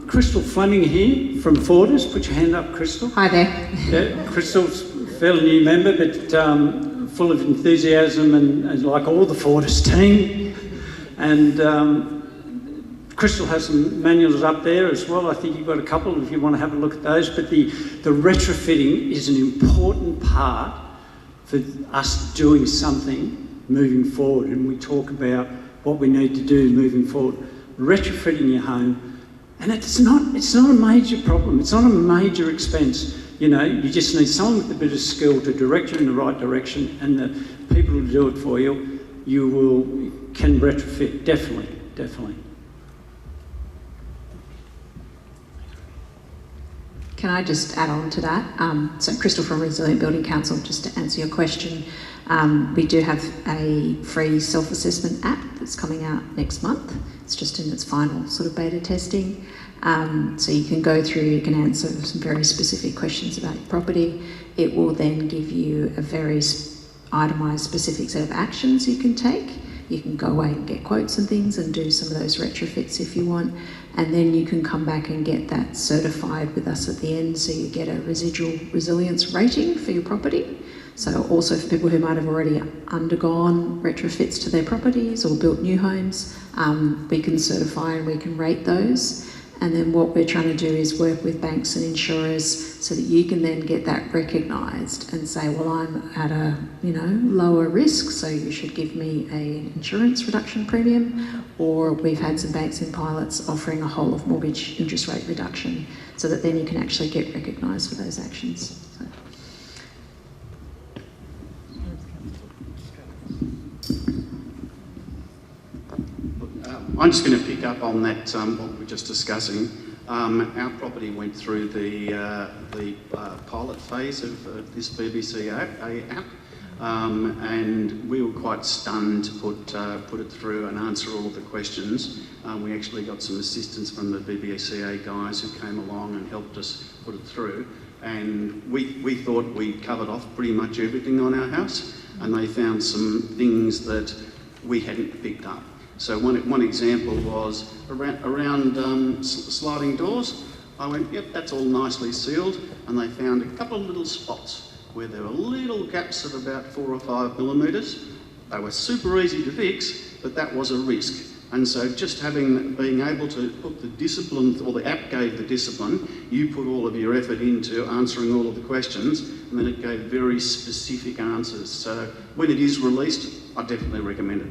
Crystal Fleming here from Fortis. Put your hand up, Crystal. Hi there. Yeah, Crystal's a fairly new member, but full of enthusiasm and like all the Fortis team. And Crystal has some manuals up there as well. I think you've got a couple if you want to have a look at those. But the retrofitting is an important part for us doing something moving forward. And we talk about what we need to do moving forward. Retrofitting your home. And it's not a major problem. It's not a major expense. You just need someone with a bit of skill to direct you in the right direction, and the people who do it for you, can retrofit, definitely. Can I just add on to that? So Crystal from Resilient Building Council, just to answer your question, we do have a free self-assessment app that's coming out next month. It's just in its final sort of beta testing. So you can go through, you can answer some very specific questions about your property. It will then give you a very itemised specific set of actions you can take. You can go away and get quotes and things and do some of those retrofits if you want. And then you can come back and get that certified with us at the end, so you get a residual resilience rating for your property. So also for people who might have already undergone retrofits to their properties or built new homes, we can certify and we can rate those. And then what we're trying to do is work with banks and insurers so that you can then get that recognised and say, well, I'm at a lower risk, so you should give me an insurance reduction premium. Or we've had some banks in pilots offering a whole of mortgage interest rate reduction, so that then you can actually get recognised for those actions. So. I'm just going to pick up on that, what we were just discussing. Our property went through the pilot phase of this BBC app, and we were quite stunned to put it through and answer all of the questions. We actually got some assistance from the BBCA guys who came along and helped us put it through, and we thought we'd covered off pretty much everything on our house, and they found some things that we hadn't picked up. So one example was around sliding doors. I went, yep, that's all nicely sealed, and they found a couple of little spots where there were little gaps of about 4 or 5 millimetres. They were super easy to fix, but that was a risk. And so just being able to put the discipline, or the app gave the discipline, you put all of your effort into answering all of the questions, and then it gave very specific answers. So when it is released, I definitely recommend it.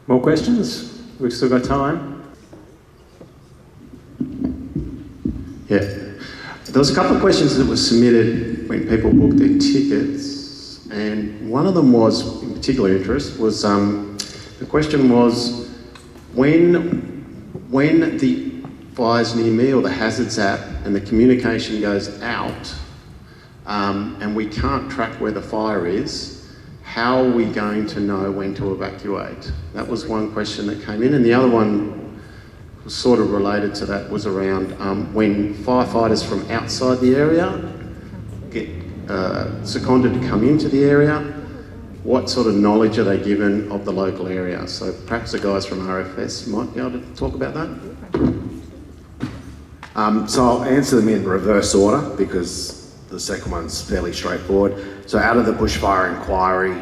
More questions? We've still got time. Yeah. There was a couple of questions that were submitted when people booked their tickets, and one of them was, in particular interest, was the question was, when the Fires Near Me or the Hazards app and the communication goes out and we can't track where the fire is, how are we going to know when to evacuate? That was one question that came in, and the other one was sort of related to that, was around when firefighters from outside the area get seconded to come into the area, what sort of knowledge are they given of the local area? So perhaps the guys from RFS might be able to talk about that. So I'll answer them in reverse order because the second one's fairly straightforward. So out of the bushfire inquiry,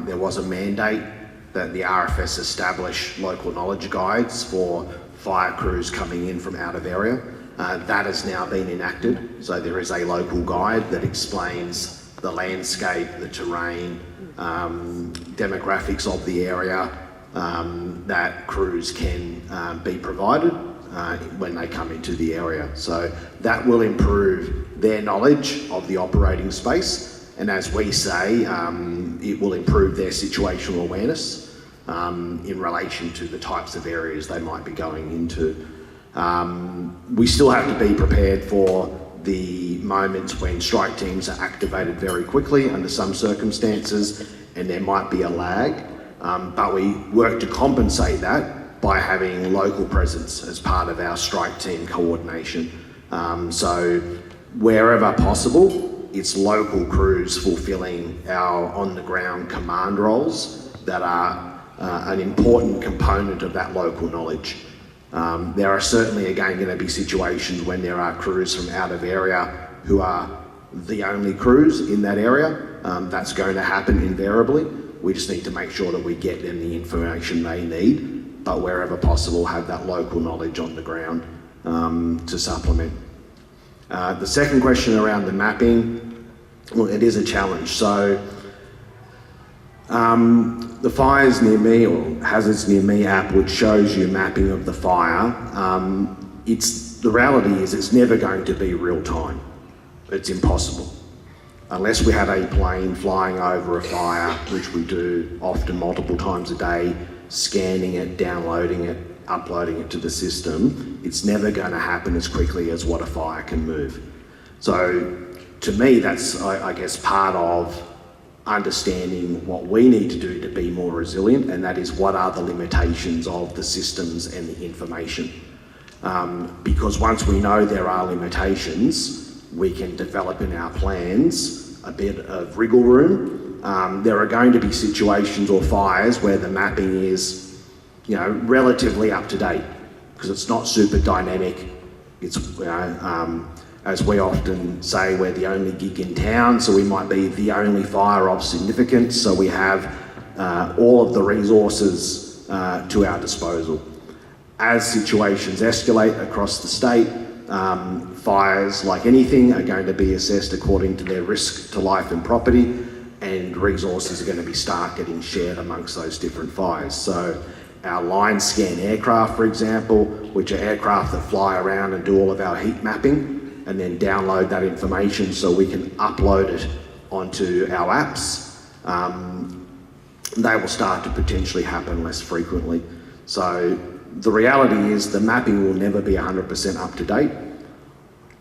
there was a mandate that the RFS establish local knowledge guides for fire crews coming in from out of area. That has now been enacted. So there is a local guide that explains the landscape, the terrain, demographics of the area that crews can be provided when they come into the area. So that will improve their knowledge of the operating space. And as we say, it will improve their situational awareness in relation to the types of areas they might be going into. We still have to be prepared for the moments when strike teams are activated very quickly under some circumstances, and there might be a lag, but we work to compensate that by having local presence as part of our strike team coordination. So wherever possible, it's local crews fulfilling our on-the-ground command roles that are an important component of that local knowledge. There are certainly again going to be situations when there are crews from out of area who are the only crews in that area. That's going to happen invariably. We just need to make sure that we get them the information they need, but wherever possible have that local knowledge on the ground to supplement. The second question around the mapping, well, it is a challenge. So the Fires Near Me or Hazards Near Me app, which shows you mapping of the fire, the reality is it's never going to be real time. It's impossible. Unless we had a plane flying over a fire, which we do often multiple times a day, scanning it, downloading it, uploading it to the system, it's never going to happen as quickly as what a fire can move. So to me, that's, I guess, part of understanding what we need to do to be more resilient, and that is what are the limitations of the systems and the information. Because once we know there are limitations, we can develop in our plans a bit of wriggle room. There are going to be situations or fires where the mapping is, relatively up to date, because it's not super dynamic. It's, as we often say, we're the only gig in town, so we might be the only fire of significance, so we have all of the resources to our disposal. As situations escalate across the state, fires, like anything, are going to be assessed according to their risk to life and property, and resources are going to start getting shared amongst those different fires. So our line scan aircraft, for example, which are aircraft that fly around and do all of our heat mapping, and then download that information so we can upload it onto our apps, they will start to potentially happen less frequently. So the reality is the mapping will never be 100% up to date.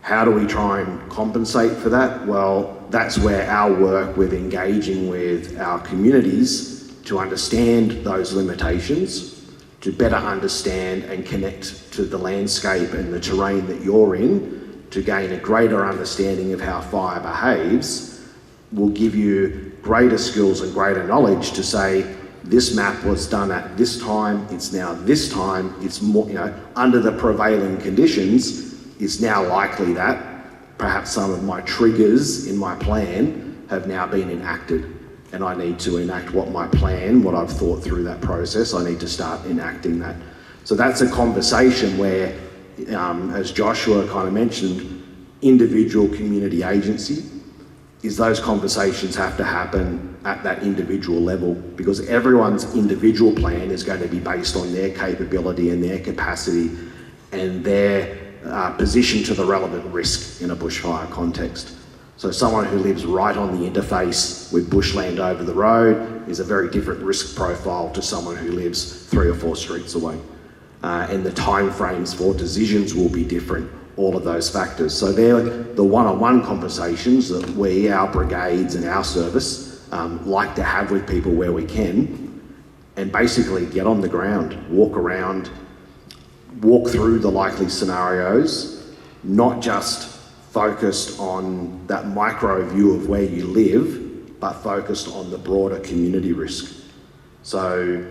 How do we try and compensate for that? Well, that's where our work with engaging with our communities to understand those limitations, to better understand and connect to the landscape and the terrain that you're in, to gain a greater understanding of how fire behaves, will give you greater skills and greater knowledge to say, this map was done at this time, it's now this time, it's more, under the prevailing conditions, it's now likely that perhaps some of my triggers in my plan have now been enacted, and I need to enact what I've thought through that process, I need to start enacting that. So that's a conversation where, as Joshua kind of mentioned, individual community agency, is those conversations have to happen at that individual level, because everyone's individual plan is going to be based on their capability and their capacity and their position to the relevant risk in a bushfire context. So someone who lives right on the interface with bushland over the road is a very different risk profile to someone who lives 3 or 4 streets away. And the timeframes for decisions will be different, all of those factors. So they're the one-on-one conversations that we, our brigades and our service, like to have with people where we can, and basically get on the ground, walk around, walk through the likely scenarios, not just focused on that micro view of where you live, but focused on the broader community risk. So,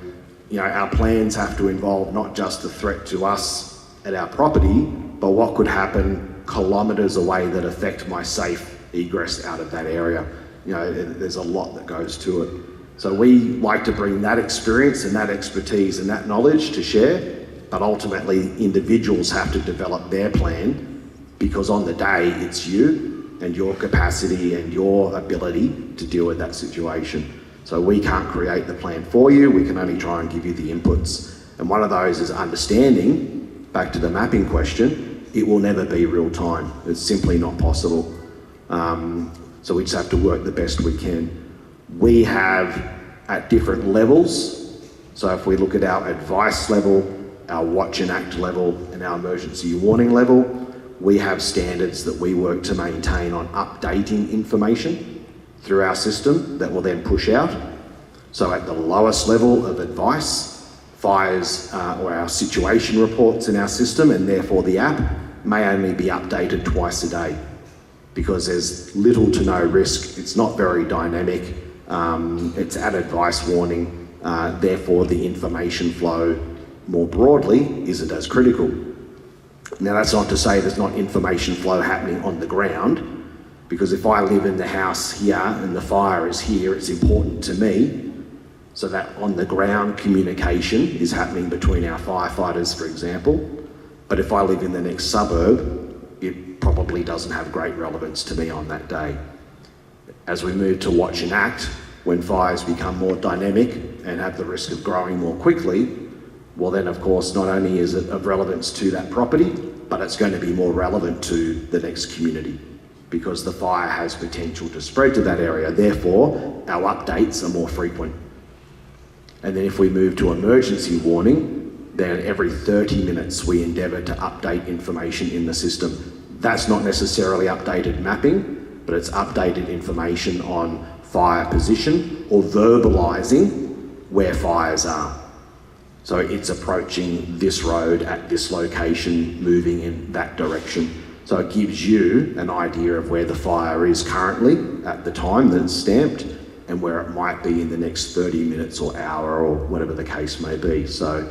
our plans have to involve not just the threat to us at our property, but what could happen kilometres away that affect my safe egress out of that area. There's a lot that goes to it. So we like to bring that experience and that expertise and that knowledge to share, but ultimately individuals have to develop their plan, because on the day it's you and your capacity and your ability to deal with that situation. So we can't create the plan for you, we can only try and give you the inputs. And one of those is understanding, back to the mapping question, it will never be real time. It's simply not possible. So we just have to work the best we can. We have at different levels, so if we look at our advice level, our watch and act level, and our emergency warning level, we have standards that we work to maintain on updating information through our system that will then push out. So at the lowest level of advice, fires or our situation reports in our system, and therefore the app, may only be updated twice a day because there's little to no risk. It's not very dynamic. It's at advice warning. Therefore the information flow more broadly isn't as critical. Now that's not to say there's not information flow happening on the ground, because if I live in the house here and the fire is here, it's important to me so that on the ground communication is happening between our firefighters, for example. But if I live in the next suburb, it probably doesn't have great relevance to me on that day. As we move to watch and act, when fires become more dynamic and have the risk of growing more quickly, well then of course not only is it of relevance to that property, but it's going to be more relevant to the next community because the fire has potential to spread to that area. Therefore, our updates are more frequent. And then if we move to emergency warning, then every 30 minutes we endeavour to update information in the system. That's not necessarily updated mapping, but it's updated information on fire position or verbalising where fires are. So it's approaching this road at this location, moving in that direction. So it gives you an idea of where the fire is currently at the time that it's stamped and where it might be in the next 30 minutes or hour or whatever the case may be. So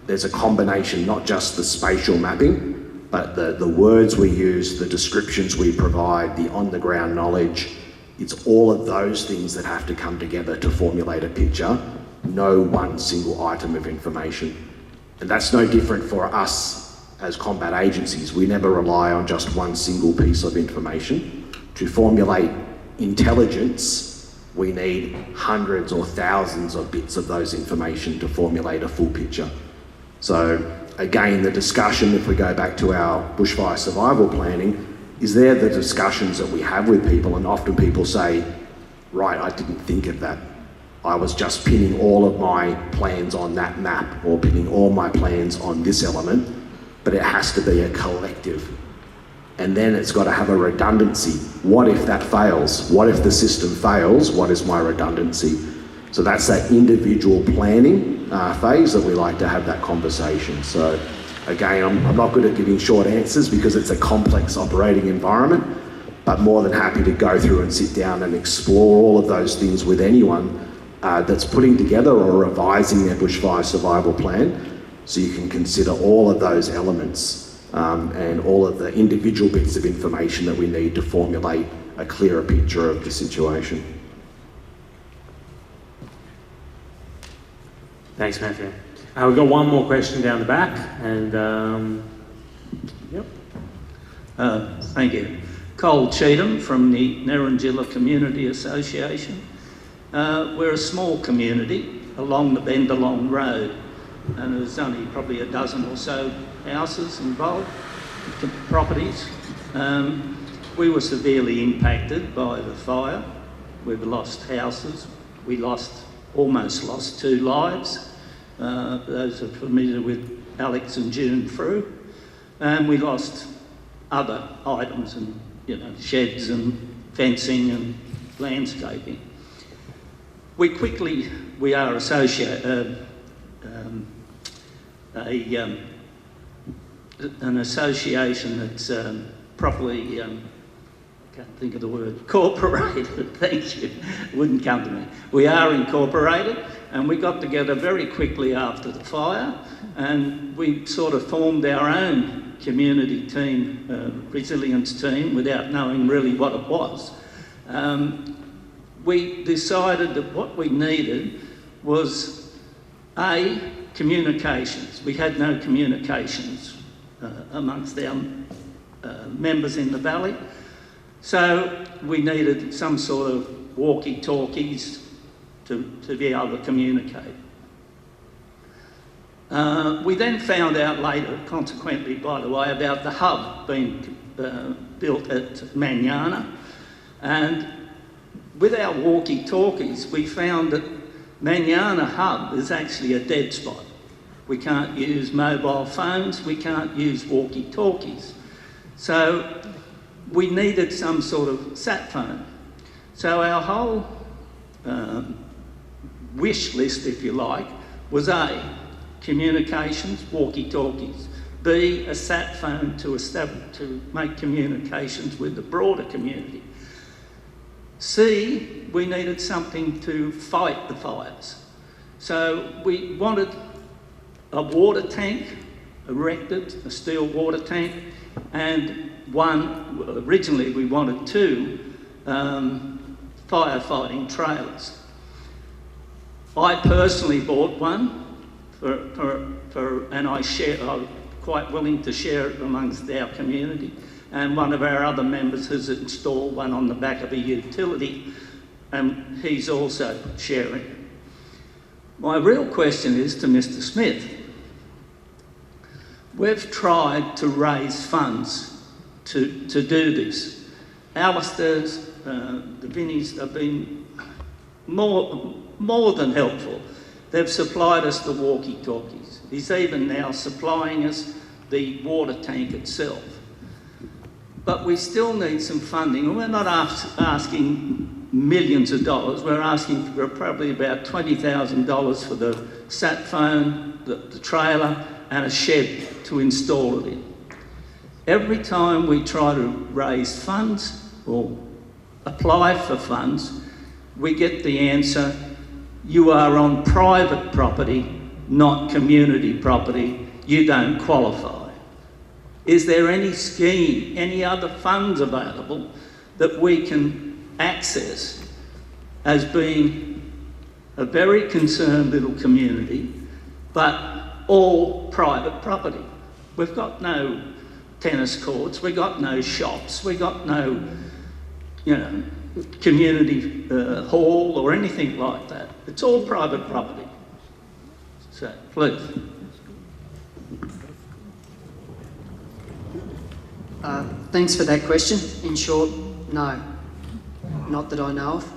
there's a combination, not just the spatial mapping, but the words we use, the descriptions we provide, the on-the-ground knowledge. It's all of those things that have to come together to formulate a picture. No one single item of information. And that's no different for us as combat agencies. We never rely on just one single piece of information. To formulate intelligence, we need hundreds or thousands of bits of those information to formulate a full picture. So again, the discussion, if we go back to our bushfire survival planning, is there the discussions that we have with people, and often people say, right, I didn't think of that. I was just pinning all of my plans on that map or pinning all my plans on this element, but it has to be a collective. And then it's got to have a redundancy. What if that fails? What if the system fails? What is my redundancy? So that's that individual planning phase that we like to have that conversation. So again, I'm not good at giving short answers because it's a complex operating environment, but more than happy to go through and sit down and explore all of those things with anyone that's putting together or revising their bushfire survival plan, so you can consider all of those elements and all of the individual bits of information that we need to formulate a clearer picture of the situation. Thanks, Matthew. We've got one more question down the back, and yep. Thank you. Cole Cheatham from the Narrandilla Community Association. We're a small community along the Bendalong Road, and there's only probably a dozen or so houses involved, properties. We were severely impacted by the fire. We've lost houses. We almost lost 2 lives. Those are familiar with Alex and June Frew. And we lost other items and, sheds and fencing and landscaping. We are an association that's properly, I can't think of the word, incorporated, thank you, wouldn't come to me. We are incorporated, and we got together very quickly after the fire, and we sort of formed our own community team, resilience team, without knowing really what it was. We decided that what we needed was communications. We had no communications amongst our members in the valley, so we needed some sort of walkie-talkies to be able to communicate. We then found out later, consequently by the way, about the hub being built at Manyana, and with our walkie-talkies, we found that Manana Hub is actually a dead spot. We can't use mobile phones, we can't use walkie-talkies. So we needed some sort of sat phone. So our whole wish list, if you like, was A, communications, walkie-talkies; B, a sat phone to make communications with the broader community; C, we needed something to fight the fires. So we wanted a water tank erected, a steel water tank, and originally we wanted 2 firefighting trailers. I personally bought one and I'm quite willing to share it amongst our community, and one of our other members has installed one on the back of a utility, and he's also sharing. My real question is to Mr. Smith. We've tried to raise funds to do this. Alistair's, the Vinnies have been more than helpful. They've supplied us the walkie-talkies. He's even now supplying us the water tank itself. But we still need some funding, and we're not asking millions of dollars. We're asking for probably about $20,000 for the sat phone, the trailer, and a shed to install it in. Every time we try to raise funds or apply for funds, we get the answer, you are on private property, not community property, you don't qualify. Is there any scheme, any other funds available that we can access as being a very concerned little community, but all private property? We've got no tennis courts, we've got no shops, we've got no, community hall or anything like that. It's all private property. So, please. Thanks for that question. In short, no, not that I know of.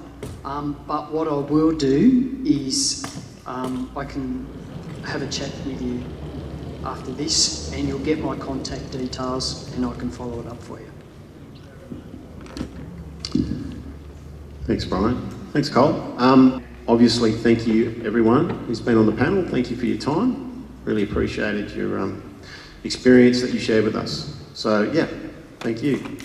But what I will do is I can have a chat with you after this, and you'll get my contact details and I can follow it up for you. Thanks, Brian. Thanks, Cole. Obviously, thank you everyone who's been on the panel. Thank you for your time. Really appreciated your experience that you shared with us. So, yeah, thank you.